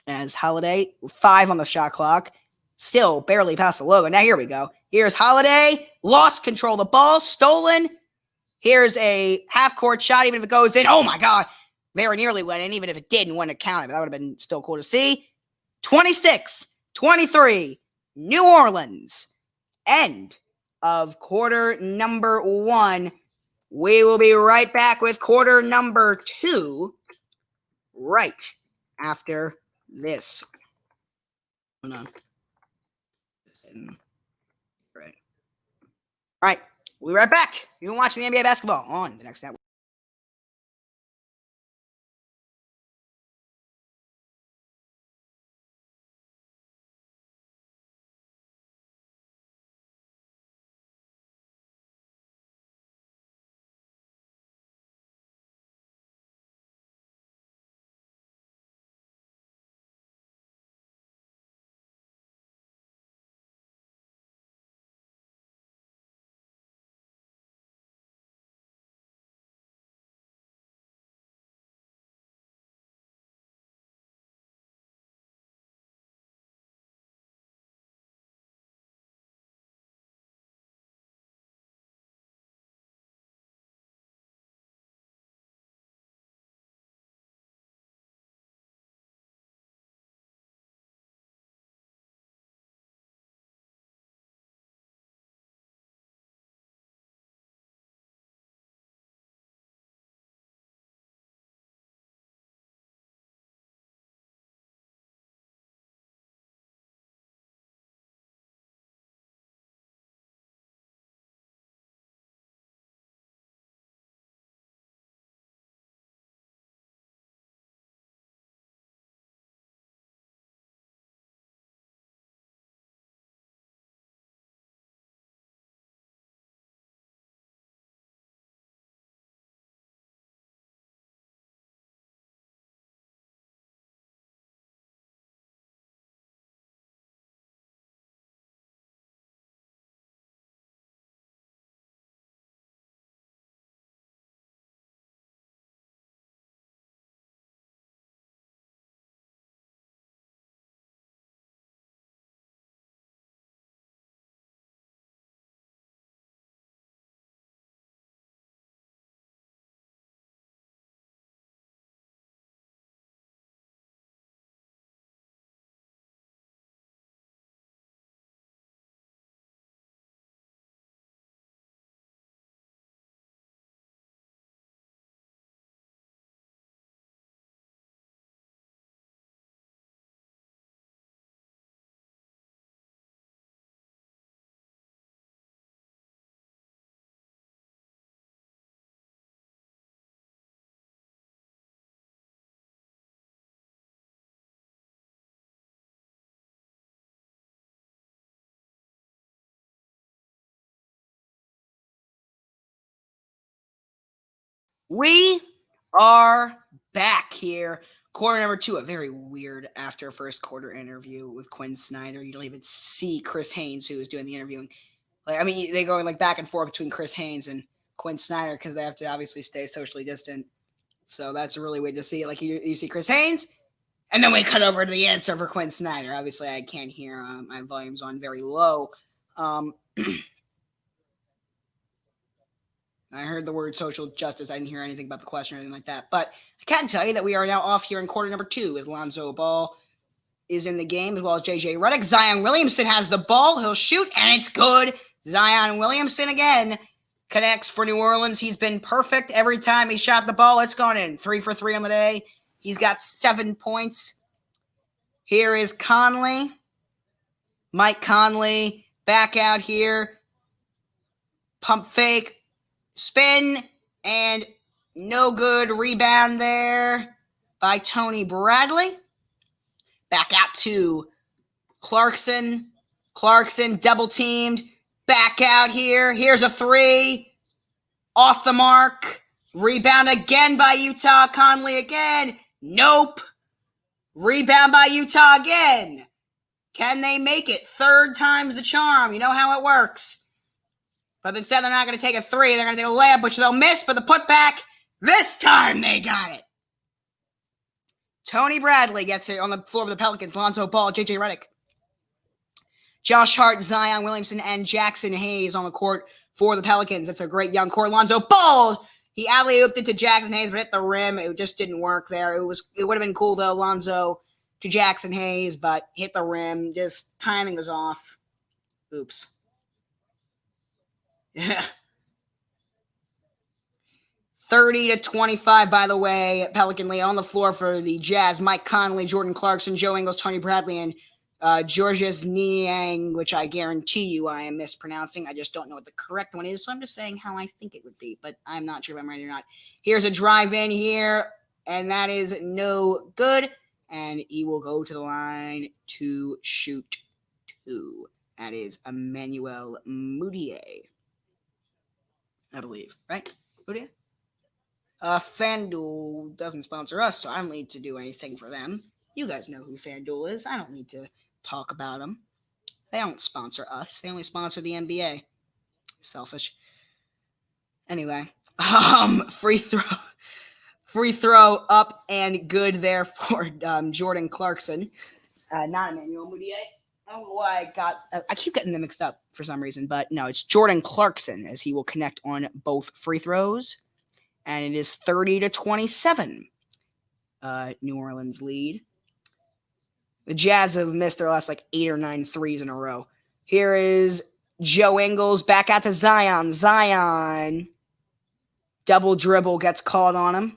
As Holiday, 5 on the shot clock. Still barely past the logo. Now here we go. Here's Holiday. Lost control of the ball. Stolen. Here's a half-court shot, even if it goes in. Oh, my God. Very nearly went in, even if it didn't win a count. But that would have been still cool to see. 26-23. New Orleans. End of quarter number 1. We will be right back with quarter number 2 right after this. Hold on. Right. All right. We'll be right back. You've been watching the NBA basketball on the next network. We are back here. Quarter number 2, a very weird after first quarter interview with Quinn Snyder. You don't even see Chris Haynes, who is doing the interviewing. Like, I mean, they go like back and forth between Chris Haynes and Quinn Snyder because they have to obviously stay socially distant. So that's really weird to see. Like you see Chris Haynes, and then we cut over to the answer for Quinn Snyder. Obviously, I can't hear. My volume's on very low. I heard the word social justice. I didn't hear anything about the question or anything like that. But I can tell you that we are now off here in quarter number 2 as Lonzo Ball is in the game as well as J.J. Redick. Zion Williamson has the ball. He'll shoot, and it's good. Zion Williamson again connects for New Orleans. He's been perfect every time he shot the ball. It's gone in. 3 for 3 on the day. He's got 7 points. Here is Conley. Mike Conley back out here. Pump fake. Spin, and no good. Rebound there by Tony Bradley. Back out to Clarkson. Clarkson double teamed. Back out here. Here's a 3. Off the mark. Rebound again by Utah. Conley again. Nope. Rebound by Utah again. Can they make it? 3rd time's the charm. You know how it works. But instead, they're not going to take a 3. They're going to take a layup, which they'll miss. But the putback, this time they got it. Tony Bradley gets it on the floor of the Pelicans. Lonzo Ball, J.J. Redick. Josh Hart, Zion Williamson, and Jackson Hayes on the court for the Pelicans. It's a great young core. Lonzo Ball, he alley-ooped it to Jackson Hayes, but hit the rim. It just didn't work there. It would have been cool, though, Lonzo to Jackson Hayes, but hit the rim. Just timing was off. Oops. Yeah. 30-25, by the way, Pelican lead on the floor for the Jazz. Mike Conley, Jordan Clarkson, Joe Ingles, Tony Bradley, and Georges Niang, which I guarantee you I am mispronouncing. I just don't know what the correct one is, so I'm just saying how I think it would be, but I'm not sure if I'm right or not. Here's a drive in here, and that is no good, and he will go to the line to shoot 2. That is Emmanuel Mudiay, I believe, right? Mudiay? FanDuel doesn't sponsor us, so I don't need to do anything for them. You guys know who FanDuel is. I don't need to talk about them. They don't sponsor us. They only sponsor the NBA. Selfish. Anyway, free throw up and good there for Jordan Clarkson. Not Emmanuel Mudiay. I don't know why I keep getting them mixed up for some reason, but no, it's Jordan Clarkson as he will connect on both free throws. And it is 30-27. New Orleans lead. The Jazz have missed their last 8 or 9 threes in a row. Here is Joe Ingles back out to Zion. Zion. Double dribble gets called on him.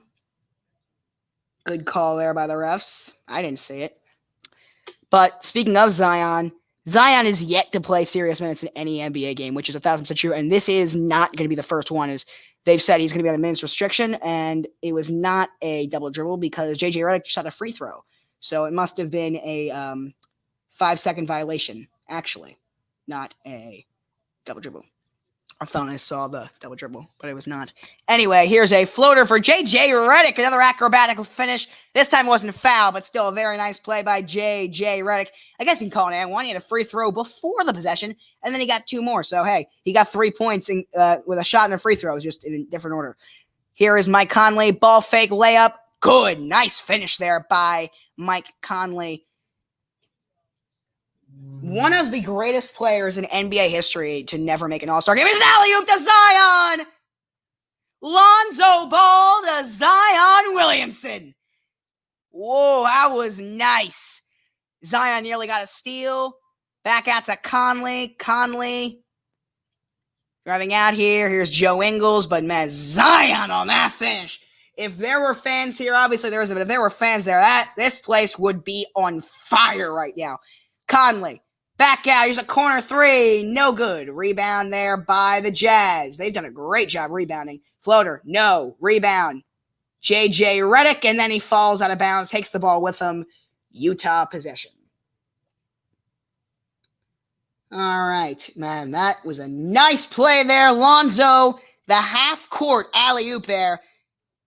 Good call there by the refs. I didn't see it. But speaking of Zion, Zion is yet to play serious minutes in any NBA game, which is 1,000% true. And this is not going to be the first one. As they've said he's going to be on a minutes restriction, and it was not a double dribble because J.J. Redick shot a free throw. So it must have been a 5-second violation, actually, not a double dribble. I thought I saw the double dribble, but it was not. Anyway, here's a floater for J.J. Redick, another acrobatic finish. This time it wasn't a foul, but still a very nice play by J.J. Redick. I guess he can call it one. He had a free throw before the possession, and then he got 2 more. So, hey, he got 3 points with a shot and a free throw, just in a different order. Here is Mike Conley, ball fake, layup. Good, nice finish there by Mike Conley. One of the greatest players in NBA history to never make an All-Star game is alley-oop to Zion! Lonzo Ball to Zion Williamson. Whoa, that was nice. Zion nearly got a steal. Back out to Conley. Conley driving out here. Here's Joe Ingles, but man, Zion on that finish. If there were fans here, obviously there isn't, but if there were fans there, this place would be on fire right now. Conley. Back out. Here's a corner 3. No good. Rebound there by the Jazz. They've done a great job rebounding. Floater. No. Rebound. J.J. Redick. And then he falls out of bounds. Takes the ball with him. Utah possession. All right, man. That was a nice play there. Lonzo, the half-court alley-oop there.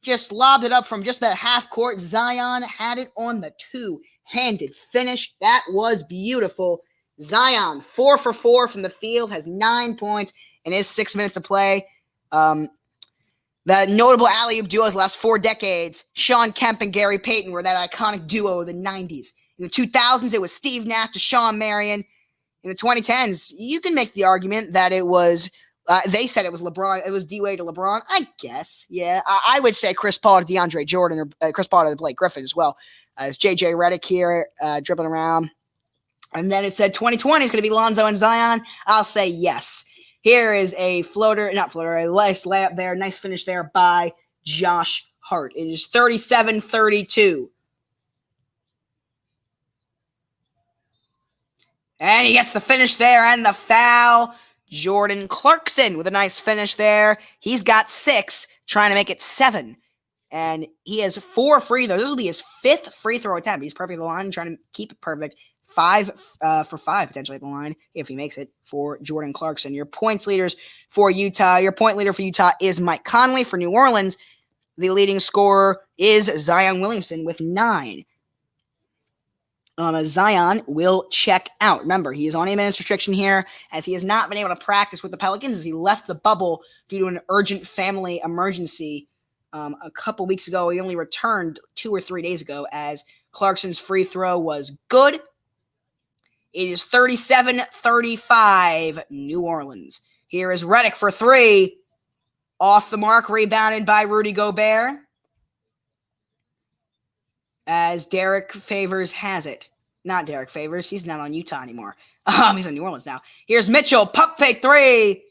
just lobbed it up from just that half court. Zion had it on the two-handed finish. That was beautiful. Zion, 4 for 4 from the field, has 9 points in his 6 minutes of play. The notable alley-oop duos the last 4 decades, Sean Kemp and Gary Payton, were that iconic duo of the 90s. In the 2000s, it was Steve Nash to Sean Marion. In the 2010s, you can make the argument that it was, they said it was LeBron, it was D-Wade to LeBron. I guess, yeah. I would say Chris Paul to DeAndre Jordan, or Chris Paul to Blake Griffin as well. It's J.J. Redick here, dribbling around. And then it said 2020 is going to be Lonzo and Zion. I'll say yes. Here is a a nice layup there. Nice finish there by Josh Hart. It is 37-32. And he gets the finish there and the foul. Jordan Clarkson with a nice finish there. He's got 6, trying to make it 7. And he has 4 free throws. This will be his 5th free throw attempt. He's perfect at the line, trying to keep it perfect. 5 for 5 potentially at the line if he makes it for Jordan Clarkson. Your points leaders for Utah. Your point leader for Utah is Mike Conley. For New Orleans, the leading scorer is Zion Williamson with 9. Zion will check out. Remember, he is on a minutes restriction here as he has not been able to practice with the Pelicans as he left the bubble due to an urgent family emergency a couple weeks ago. He only returned 2 or 3 days ago as Clarkson's free throw was good. It is 37-35, New Orleans. Here is Redick for 3. Off the mark, rebounded by Rudy Gobert. As Derek Favors has it. Not Derek Favors. He's not on Utah anymore. He's on New Orleans now. Here's Mitchell. Pump fake 3.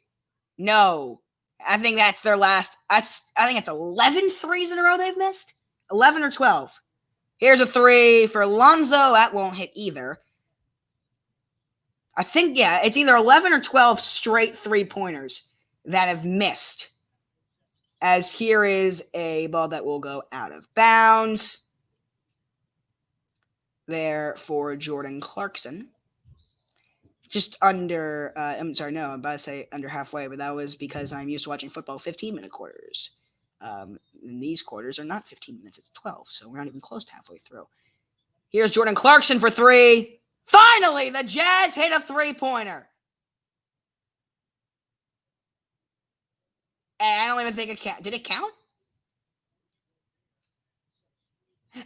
No. I think that's their last. I think it's 11 threes in a row they've missed. 11 or 12. Here's a 3 for Lonzo. That won't hit either. I think, yeah, it's either 11 or 12 straight 3-pointers that have missed. As here is a ball that will go out of bounds. There for Jordan Clarkson. Just under, I'm about to say under halfway, but that was because I'm used to watching football 15-minute quarters. And these quarters are not 15 minutes, it's 12, so we're not even close to halfway through. Here's Jordan Clarkson for 3. Finally, the Jazz hit a 3-pointer. And I don't even think it counted. Did it count?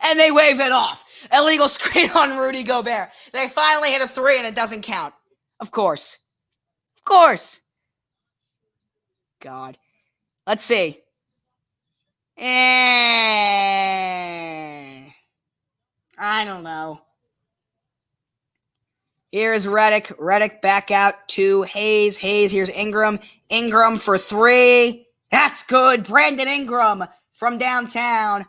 And they wave it off. Illegal screen on Rudy Gobert. They finally hit a 3 and it doesn't count. Of course. Of course. God. Let's see. I don't know. Here's Redick. Redick back out to Hayes. Hayes, here's Ingram. Ingram for 3. That's good. Brandon Ingram from downtown.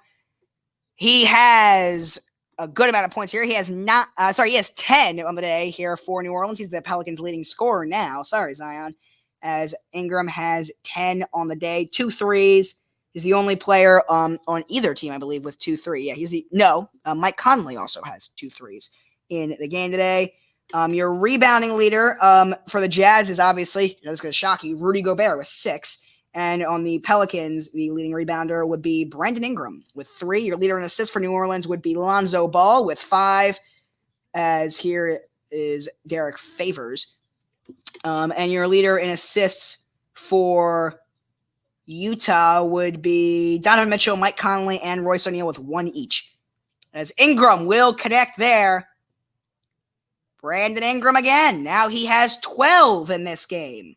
He has a good amount of points here. He has he has 10 on the day here for New Orleans. He's the Pelicans' leading scorer now. Sorry, Zion. As Ingram has 10 on the day. 2 threes. He's the only player on either team, I believe, with 2 3. Yeah, Mike Conley also has 2 threes in the game today. Your rebounding leader for the Jazz is obviously, this is going to shock you, Rudy Gobert with 6. And on the Pelicans, the leading rebounder would be Brandon Ingram with 3. Your leader in assists for New Orleans would be Lonzo Ball with 5. As here is Derek Favors. And your leader in assists for Utah would be Donovan Mitchell, Mike Conley, and Royce O'Neal with 1 each. As Ingram will connect there. Brandon Ingram again. Now he has 12 in this game.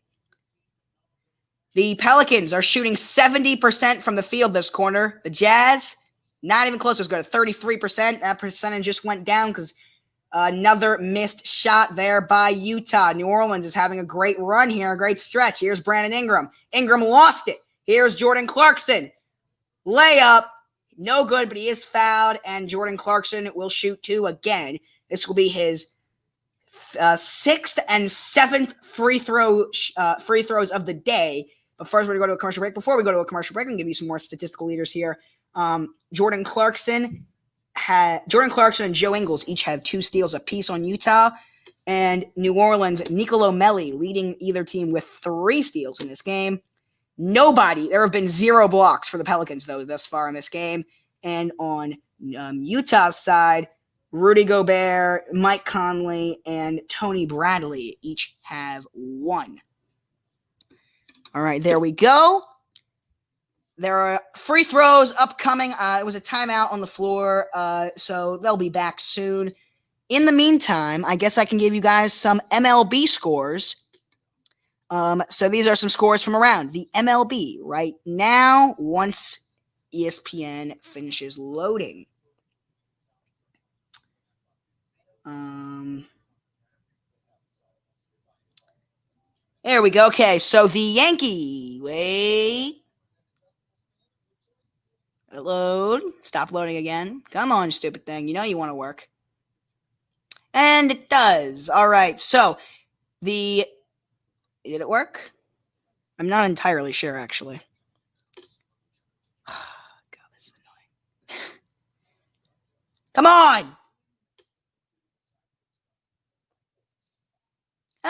The Pelicans are shooting 70% from the field this quarter. The Jazz, not even close. Let's go to 33%. That percentage just went down because another missed shot there by Utah. New Orleans is having a great run here, a great stretch. Here's Brandon Ingram. Ingram lost it. Here's Jordan Clarkson. Layup. No good, but he is fouled, and Jordan Clarkson will shoot 2 again. This will be his 6th and 7th free throws of the day. But first, we're going to go to a commercial break. Before we go to a commercial break, I'm going to give you some more statistical leaders here. Jordan Clarkson and Joe Ingles each have 2 steals apiece on Utah. And New Orleans, Nicolo Melli leading either team with 3 steals in this game. There have been 0 blocks for the Pelicans, though, thus far in this game. And on Utah's side, Rudy Gobert, Mike Conley, and Tony Bradley each have 1. All right, there we go. There are free throws upcoming. It was a timeout on the floor, so they'll be back soon. In the meantime, I guess I can give you guys some MLB scores. So these are some scores from around the MLB right now once ESPN finishes loading. There we go. Okay, so the Yankee. Wait. Load. Stop loading again. Come on, stupid thing. You know you want to work. And it does. All right, so did it work? I'm not entirely sure, actually. God, this is annoying. Come on!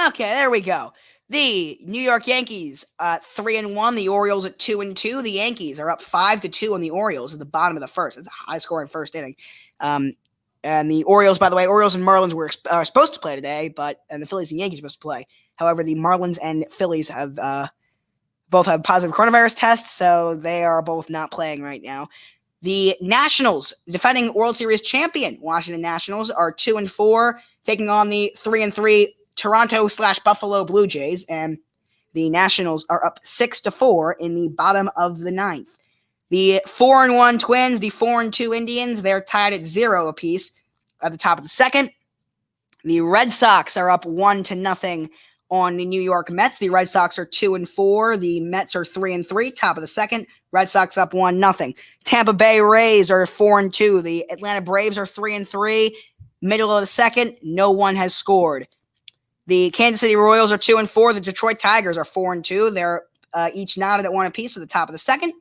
Okay, there we go. The New York Yankees 3-1. The Orioles at 2-2. The Yankees are up 5-2 on the Orioles at the bottom of the first. It's a high-scoring first inning. And the Orioles, by the way, Orioles and Marlins are supposed to play today, and the Phillies and Yankees are supposed to play. However, the Marlins and Phillies both have positive coronavirus tests, so they are both not playing right now. The Nationals, defending World Series champion Washington Nationals, are 2-4, taking on the 3-3 Toronto/Buffalo Blue Jays, and the Nationals are up 6-4 in the bottom of the 9th. The 4-1 Twins, the 4-2 Indians, they're tied at 0 apiece at the top of the second. The Red Sox are up 1-0 on the New York Mets. The Red Sox are 2-4. The Mets are 3-3, top of the second. Red Sox up 1-0. Tampa Bay Rays are 4-2. The Atlanta Braves are 3-3. Middle of the second, no one has scored. The Kansas City Royals are 2-4. The Detroit Tigers are 4-2. They're each knotted at 1 apiece at the top of the second.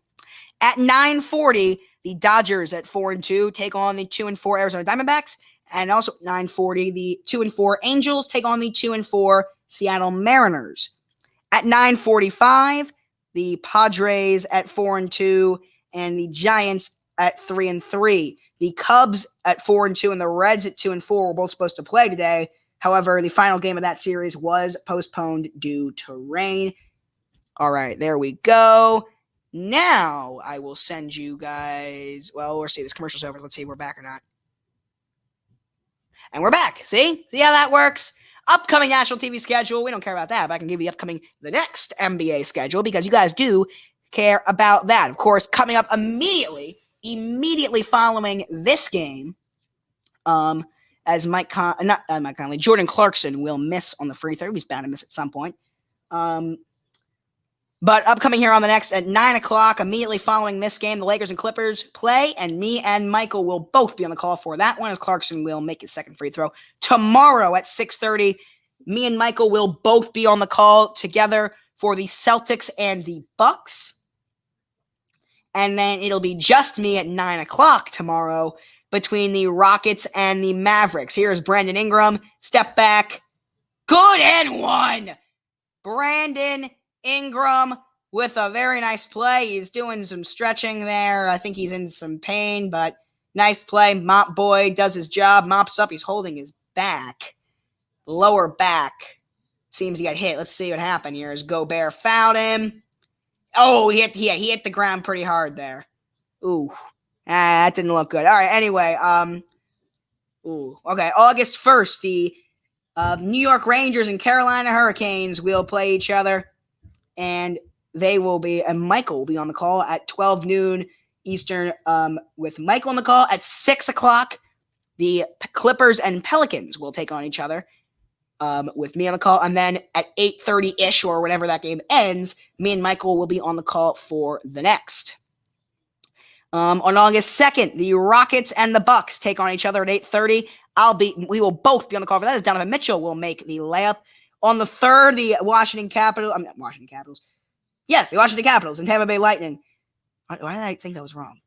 At 9:40, the Dodgers at 4-2 take on the 2-4 Arizona Diamondbacks. And also at 9:40, the 2-4 Angels take on the 2-4 Seattle Mariners. At 9:45, the Padres at 4-2 and the Giants at 3-3. The Cubs at 4-2 and the Reds at 2-4 were both supposed to play today. However, the final game of that series was postponed due to rain. All right, there we go. Now I will send you guys. Well, we'll see. This commercial's over. Let's see if we're back or not. And we're back. See? See how that works? Upcoming national TV schedule. We don't care about that, but I can give you the next NBA schedule because you guys do care about that. Of course, coming up immediately following this game, as Jordan Clarkson will miss on the free throw. He's bound to miss at some point. But upcoming here on the next at 9 o'clock, immediately following this game, the Lakers and Clippers play, and me and Michael will both be on the call for that one as Clarkson will make his second free throw. Tomorrow at 6:30, me and Michael will both be on the call together for the Celtics and the Bucks. And then it'll be just me at 9 o'clock tomorrow between the Rockets and the Mavericks. Here's Brandon Ingram. Step back. Good and one. Brandon Ingram with a very nice play. He's doing some stretching there. I think he's in some pain, but nice play. Mop boy does his job. Mops up. He's holding his back. Lower back. Seems he got hit. Let's see what happened here as Gobert fouled him. Oh, he hit the ground pretty hard there. Ooh. That didn't look good. All right, anyway. Okay. August 1st, the New York Rangers and Carolina Hurricanes will play each other. And Michael will be on the call at 12 noon Eastern with Michael on the call. At 6 o'clock, the Clippers and Pelicans will take on each other with me on the call. And then at 8:30-ish or whenever that game ends, me and Michael will be on the call for the next. On August 2nd, the Rockets and the Bucks take on each other at 8:30. We will both be on the call for that as Donovan Mitchell will make the layup. On the 3rd, the Washington Capitals and Tampa Bay Lightning. Why did I think that was wrong?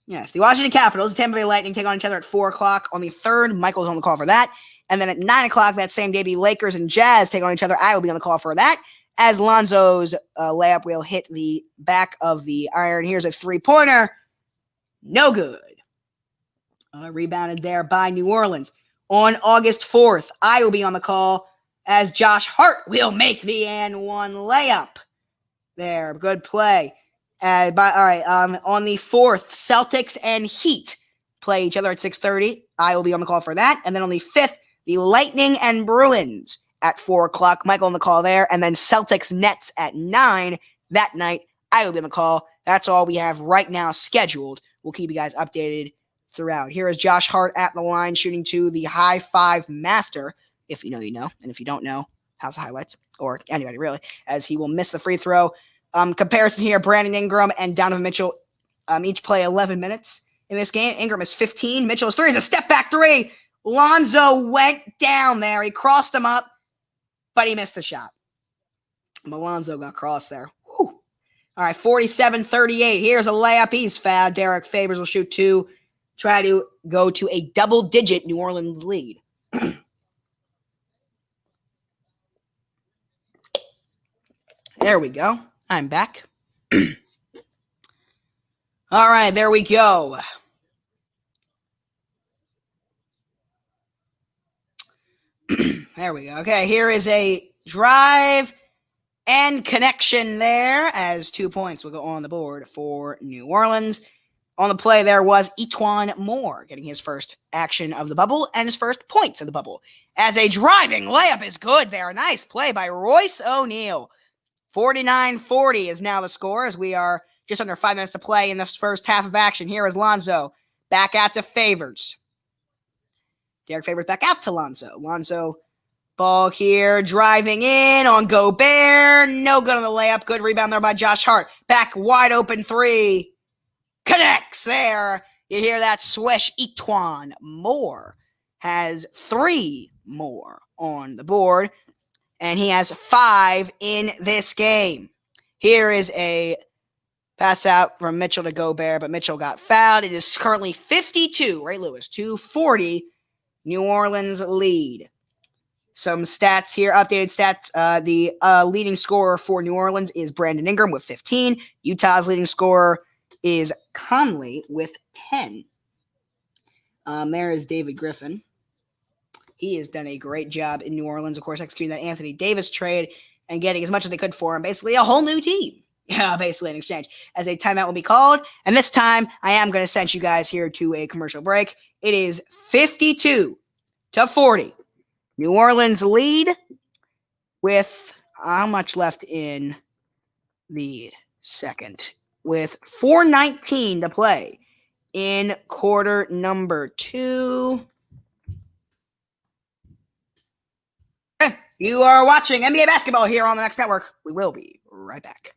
Yes, the Washington Capitals and Tampa Bay Lightning take on each other at 4 o'clock on the 3rd. Michael's on the call for that. And then at 9 o'clock that same day, the Lakers and Jazz take on each other. I will be on the call for that. as Lonzo's layup will hit the back of the iron. Here's a three-pointer. No good. Rebounded there by New Orleans. On August 4th, I will be on the call as Josh Hart will make the and one layup. There, good play. On the 4th, Celtics and Heat play each other at 6:30. I will be on the call for that. And then on the 5th, the Lightning and Bruins at 4 o'clock. Michael on the call there. And then Celtics Nets at 9 that night. I will be on the call. That's all we have right now scheduled. We'll keep you guys updated throughout. Here is Josh Hart at the line shooting to the high five master. If you know, you know. And if you don't know, how's the highlights? Or anybody really, as he will miss the free throw. Comparison here, Brandon Ingram and Donovan Mitchell each play 11 minutes in this game. Ingram is 15. Mitchell is 3. It's a step back 3. Lonzo went down there. He crossed him up, but he missed the shot. Lonzo got crossed there. Whew. All right, 47-38. Here's a layup. He's fouled. Derek Favors will shoot 2. Try to go to a double-digit New Orleans lead. There we go. I'm back. All right, there we go. There we go. Okay, here is a drive and connection there as 2 points will go on the board for New Orleans. On the play there was Etuan Moore getting his first action of the bubble and his first points of the bubble. As a driving layup is good there. A nice play by Royce O'Neal. 49-40 is now the score as we are just under 5 minutes to play in the first half of action. Here is Lonzo back out to Favors. Derek Favors back out to Lonzo. Lonzo ball here, driving in on Gobert. No good on the layup. Good rebound there by Josh Hart. Back wide open 3. Connects there. You hear that swish. Etuan Moore has 3 more on the board, and he has 5 in this game. Here is a pass out from Mitchell to Gobert, but Mitchell got fouled. It is currently 52, right, Lewis? 240, New Orleans lead. Some stats here, updated stats. The leading scorer for New Orleans is Brandon Ingram with 15. Utah's leading scorer is Conley with 10. There is David Griffin. He has done a great job in New Orleans, of course, executing that Anthony Davis trade and getting as much as they could for him. Basically, a whole new team. Basically, in exchange. As a timeout will be called. And this time, I am going to send you guys here to a commercial break. It is 52-40. New Orleans lead with how much left in the second? With 4:19 to play in quarter number 2. You are watching NBA basketball here on the Next Network. We will be right back.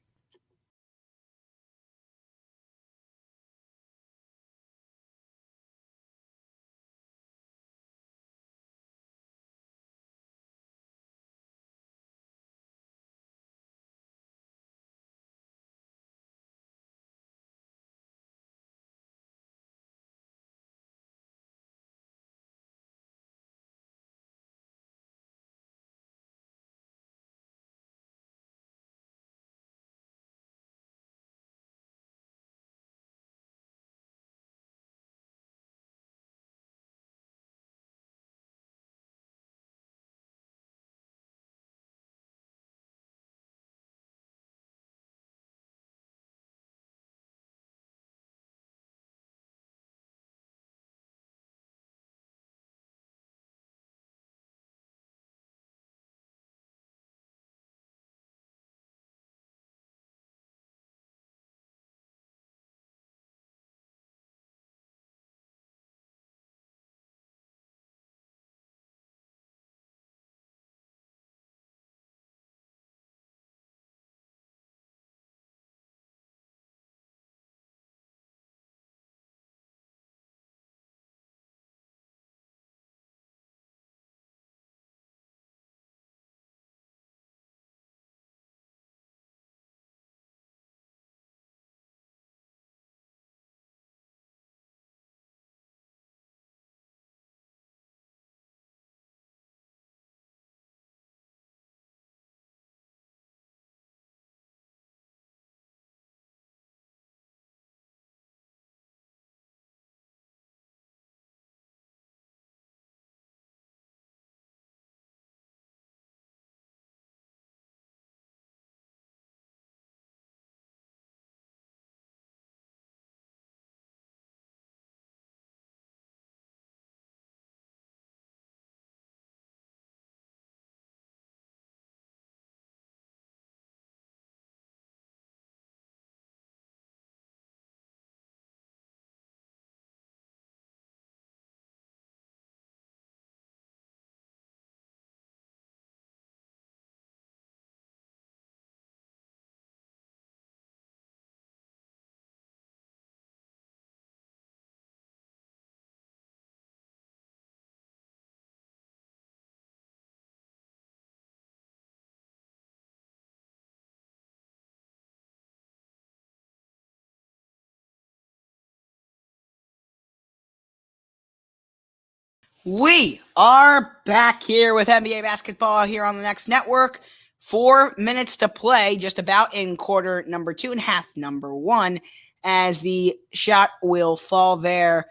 We are back here with NBA basketball here on the Next Network. 4 minutes to play, just about in quarter number 2 and half number 1, as the shot will fall there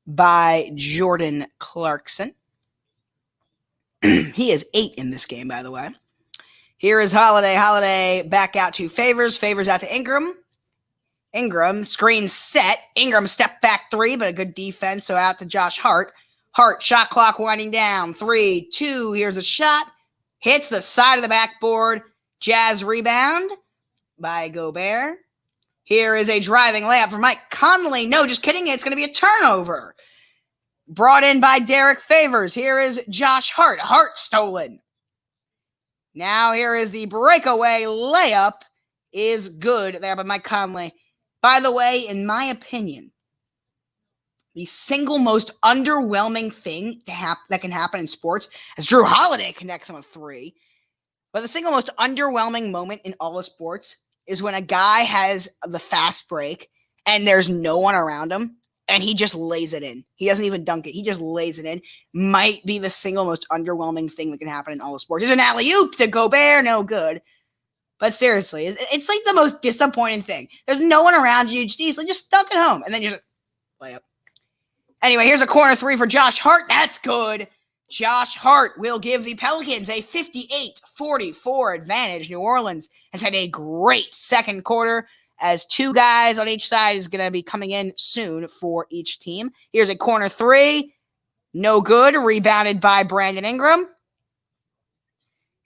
by Jordan Clarkson. He is 8 in this game, by the way. Here is Holiday. Holiday back out to Favors. Favors out to Ingram. Ingram, screen set. Ingram step back 3, but a good defense, so out to Josh Hart. Hart, shot clock winding down. 3, 2, here's a shot. Hits the side of the backboard. Jazz rebound by Gobert. Here is a driving layup for Mike Conley. No, just kidding. It's going to be a turnover. Brought in by Derek Favors. Here is Josh Hart. Hart stolen. Now here is the breakaway layup. Is good there by Mike Conley. By the way, in my opinion, the single most underwhelming thing that can happen in sports, as Drew Holiday connects on a 3, but the single most underwhelming moment in all of sports is when a guy has the fast break and there's no one around him and he just lays it in. He doesn't even dunk it. He just lays it in. Might be the single most underwhelming thing that can happen in all of sports. There's an alley-oop to Gobert, no good. But seriously, it's like the most disappointing thing. There's no one around you. Just dunk it home. And then you're just lay up. Anyway, here's a corner 3 for Josh Hart. That's good. Josh Hart will give the Pelicans a 58-44 advantage. New Orleans has had a great second quarter, as 2 guys on each side is going to be coming in soon for each team. Here's a corner 3. No good. Rebounded by Brandon Ingram.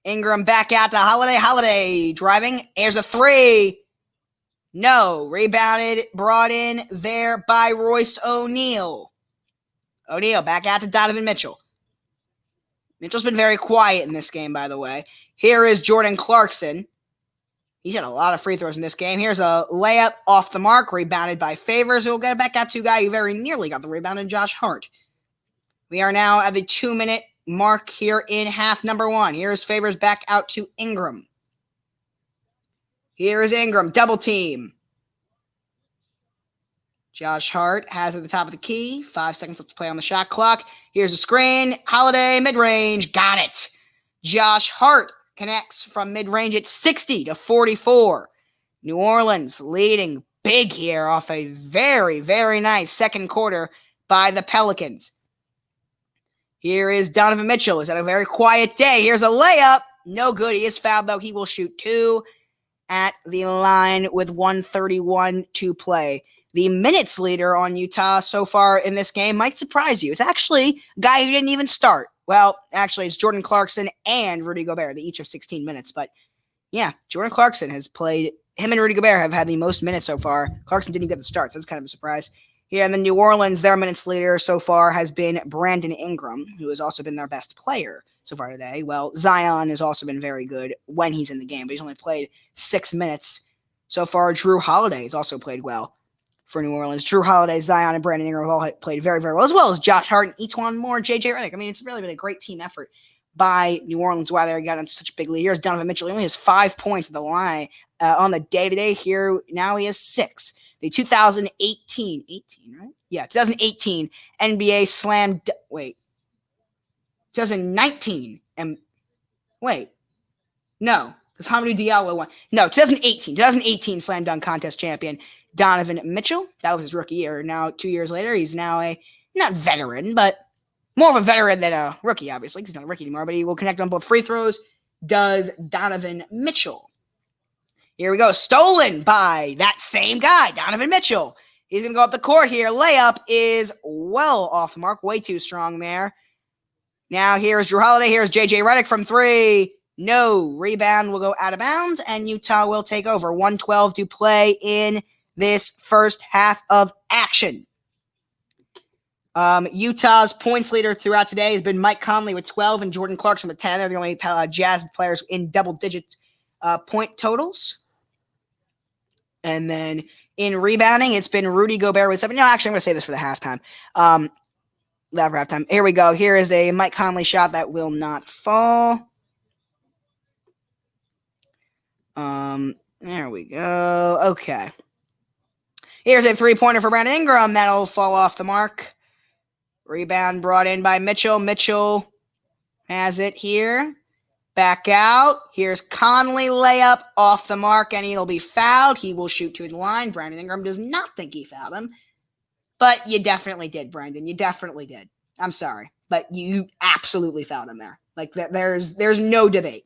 Ingram back out to Holiday. Holiday driving. Here's a 3. No. Rebounded, brought in there by Royce O'Neal. O'Neal back out to Donovan Mitchell. Mitchell's been very quiet in this game, by the way. Here is Jordan Clarkson. He's had a lot of free throws in this game. Here's a layup off the mark, rebounded by Favors. Who'll get it back out to a guy who very nearly got the rebound, in Josh Hart. We are now at the 2-minute mark here in half number 1. Here's Favors back out to Ingram. Here is Ingram, double team. Josh Hart has at the top of the key. 5 seconds left to play on the shot clock. Here's a screen. Holiday, mid-range. Got it. Josh Hart connects from mid-range at 60-44. New Orleans leading big here off a very, very nice second quarter by the Pelicans. Here is Donovan Mitchell. He's had a very quiet day. Here's a layup. No good. He is fouled, though. He will shoot 2 at the line with 1:31 to play. The minutes leader on Utah so far in this game might surprise you. It's actually a guy who didn't even start. Well, actually, it's Jordan Clarkson and Rudy Gobert. They each have 16 minutes. But, yeah, Jordan Clarkson has played. Him and Rudy Gobert have had the most minutes so far. Clarkson didn't even get the start, so that's kind of a surprise. Here in the New Orleans, their minutes leader so far has been Brandon Ingram, who has also been their best player so far today. Well, Zion has also been very good when he's in the game, but he's only played 6 minutes so far. Drew Holiday has also played well for New Orleans. Drew Holiday, Zion, and Brandon Ingram have all played very, very well, as well as Josh Hart and Etuan Moore, J.J. Redick. I mean, it's really been a great team effort by New Orleans while they got into such a big lead. Here's Donovan Mitchell. He only has 5 points at the line on the day-to-day here. Now he has 6. The 2018, right? Yeah, 2018 NBA Slam. 2019 and no, because Hamidou Diallo won. No, 2018 Slam Dunk Contest champion Donovan Mitchell. That was his rookie year. Now 2 years later, he's now a not veteran, but more of a veteran than a rookie. Obviously, because he's not a rookie anymore. But he will connect on both free throws. Does Donovan Mitchell? Here we go. Stolen by that same guy, Donovan Mitchell. He's going to go up the court here. Layup is well off the mark. Way too strong there. Now here's Drew Holiday. Here's J.J. Redick from 3. No. Rebound will go out of bounds, and Utah will take over. 1:12 to play in this first half of action. Utah's points leader throughout today has been Mike Conley with 12 and Jordan Clarkson with 10. They're the only Jazz players in double-digit point totals. And then in rebounding, it's been Rudy Gobert with 7. No, actually, I'm going to say this for the halftime. Halftime. Here we go. Here is a Mike Conley shot that will not fall. There we go. Okay. Here's a 3-pointer for Brandon Ingram. That'll fall off the mark. Rebound brought in by Mitchell. Mitchell has it here. Back out. Here's Conley, layup off the mark, and he'll be fouled. He will shoot to the line. Brandon Ingram does not think he fouled him. But you definitely did, Brandon. You definitely did. I'm sorry. But you absolutely fouled him there. Like, there's no debate.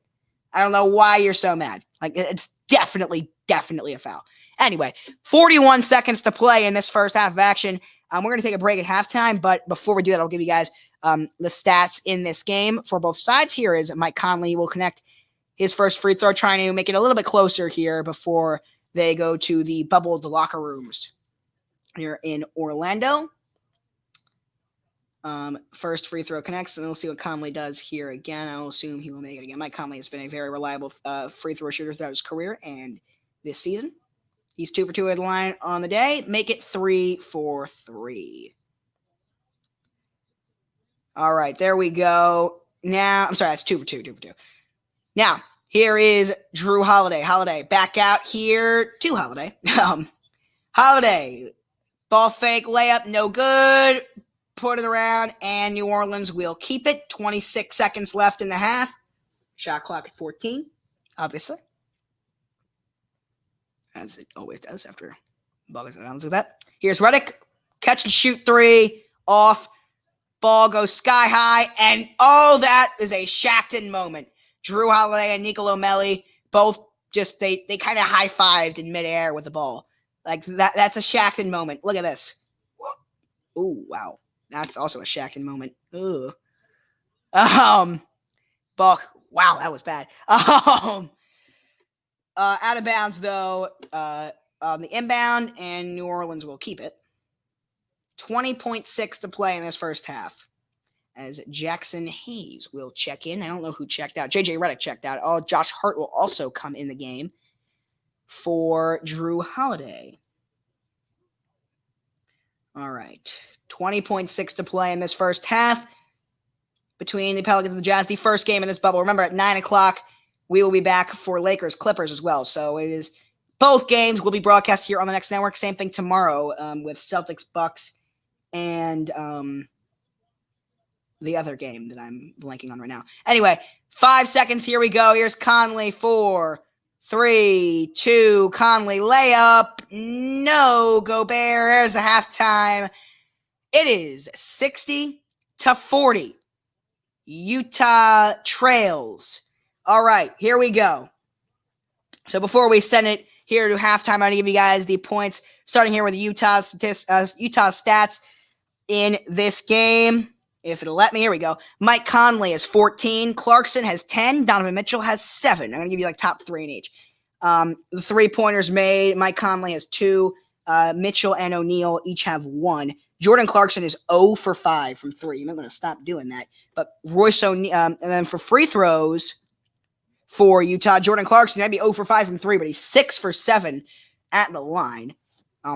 I don't know why you're so mad. Like, it's definitely a foul. Anyway, 41 seconds to play in this first half of action. We're going to take a break at halftime, but before we do that, I'll give you guys the stats in this game for both sides. Here is Mike Conley will connect his first free throw, trying to make it a little bit closer here before they go to the bubbled locker rooms here in Orlando. First free throw connects, and we'll see what Conley does here again. I'll assume he will make it again. Mike Conley has been a very reliable free throw shooter throughout his career and this season. He's 2 for 2 at the line on the day. Make it 3 for 3. All right, there we go. Now, I'm sorry, that's 2 for 2. Now, here is Drew Holiday. Holiday back out here to Holiday. Holiday, ball fake, layup, no good. Put it around, and New Orleans will keep it. 26 seconds left in the half. Shot clock at 14, obviously. As it always does after ball goes around like that. Here's Redick. Catch and shoot 3. Off. Ball goes sky high. And, oh, that is a Shackton moment. Drew Holiday and Nicolo Melli both just, they kind of high-fived in midair with the ball. Like, that's a Shackton moment. Look at this. Ooh, wow. That's also a Shackton moment. Ugh. Ball. Wow, that was bad. Out of bounds, though, on the inbound, and New Orleans will keep it. 20.6 to play in this first half, as Jackson Hayes will check in. I don't know who checked out. J.J. Redick checked out. Oh, Josh Hart will also come in the game for Drew Holiday. All right. 20.6 to play in this first half between the Pelicans and the Jazz. The first game in this bubble. Remember, at 9 o'clock, we will be back for Lakers Clippers as well. So it is both games will be broadcast here on the next network. Same thing tomorrow with Celtics Bucks and the other game that I'm blanking on right now. Anyway, 5 seconds. Here we go. Here's Conley. 4, 3, 2. Conley layup. No. Gobert. There's a halftime. It is 60-40. Utah trails. All right, here we go. So before we send it here to halftime, I'm going to give you guys the points, starting here with Utah stats in this game. If it'll let me, here we go. Mike Conley has 14. Clarkson has 10. Donovan Mitchell has 7. I'm going to give you like top 3 in each. The 3-pointers made, Mike Conley has 2. Mitchell and O'Neal each have 1. Jordan Clarkson is 0 for 5 from 3. You might want to stop doing that. But Royce O'Neal, and then for free throws for Utah, Jordan Clarkson might be 0 for 5 from 3, but he's 6 for 7 at the line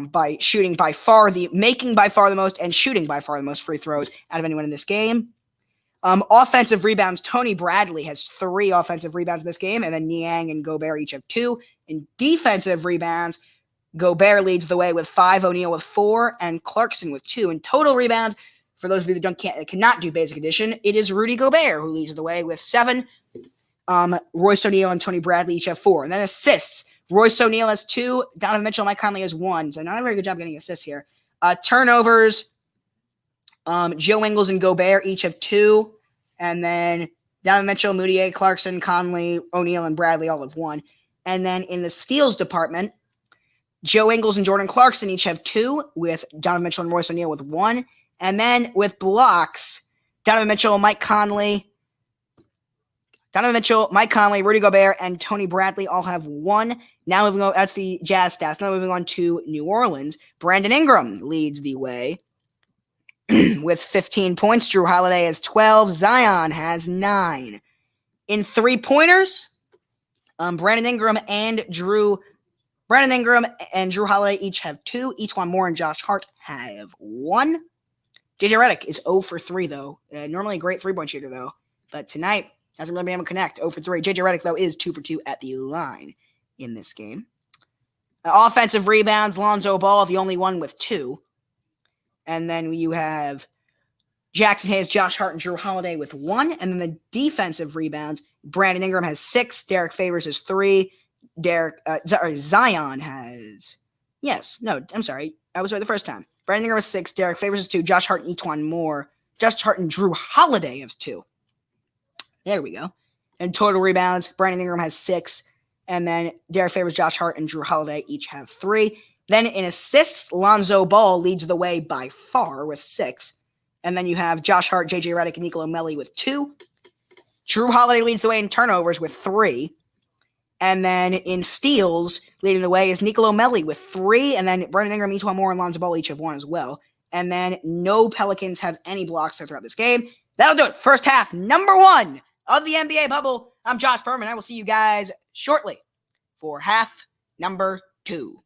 by making by far the most and shooting by far the most free throws out of anyone in this game. Offensive rebounds, Tony Bradley has 3 offensive rebounds in this game, and then Niang and Gobert each have 2. In defensive rebounds, Gobert leads the way with 5, O'Neal with 4, and Clarkson with 2. In total rebounds, for those of you that cannot do basic addition, it is Rudy Gobert who leads the way with 7. Royce O'Neal and Tony Bradley each have 4. And then assists, Royce O'Neal has 2, Donovan Mitchell, Mike Conley has 1. So not a very good job getting assists here. Turnovers, Joe Ingles and Gobert each have 2. And then Donovan Mitchell, Moutier, Clarkson, Conley, O'Neal, and Bradley all have 1. And then in the steals department, Joe Ingles and Jordan Clarkson each have 2, with Donovan Mitchell and Royce O'Neal with 1. And then with blocks, Donovan Mitchell, Mike Conley, Rudy Gobert, and Tony Bradley all have 1. Now moving on, that's the Jazz stats. Now moving on to New Orleans. Brandon Ingram leads the way with 15 points. Drew Holiday has 12. Zion has 9. In 3-pointers, Brandon Ingram and Drew Holiday each have 2. Each one more, and Josh Hart have 1. J.J. Redick is 0 for 3, though. Normally a great 3-point shooter, though. But tonight, hasn't really been able to connect. 0 for 3. J.J. Redick, though, is 2 for 2 at the line in this game. Offensive rebounds, Lonzo Ball, the only one with 2. And then you have Jackson Hayes, Josh Hart, and Drew Holiday with 1. And then the defensive rebounds, Brandon Ingram has 6. Derek Favors has 3. Zion has... Yes, no, I'm sorry. I was right the first time. Brandon Ingram has 6. Derek Favors has 2. Josh Hart and Etwan Moore. Josh Hart and Drew Holiday have 2. There we go. And total rebounds, Brandon Ingram has 6. And then Derek Favors, Josh Hart, and Drew Holiday each have 3. Then in assists, Lonzo Ball leads the way by far with 6. And then you have Josh Hart, J.J. Redick, and Nicolo Melli with 2. Drew Holiday leads the way in turnovers with 3. And then in steals, leading the way is Nicolo Melli with 3. And then Brandon Ingram, Etwan Moore, and Lonzo Ball each have 1 as well. And then no Pelicans have any blocks throughout this game. That'll do it. First half, number 1 of the NBA bubble. I'm Josh Berman. I will see you guys shortly for half number 2.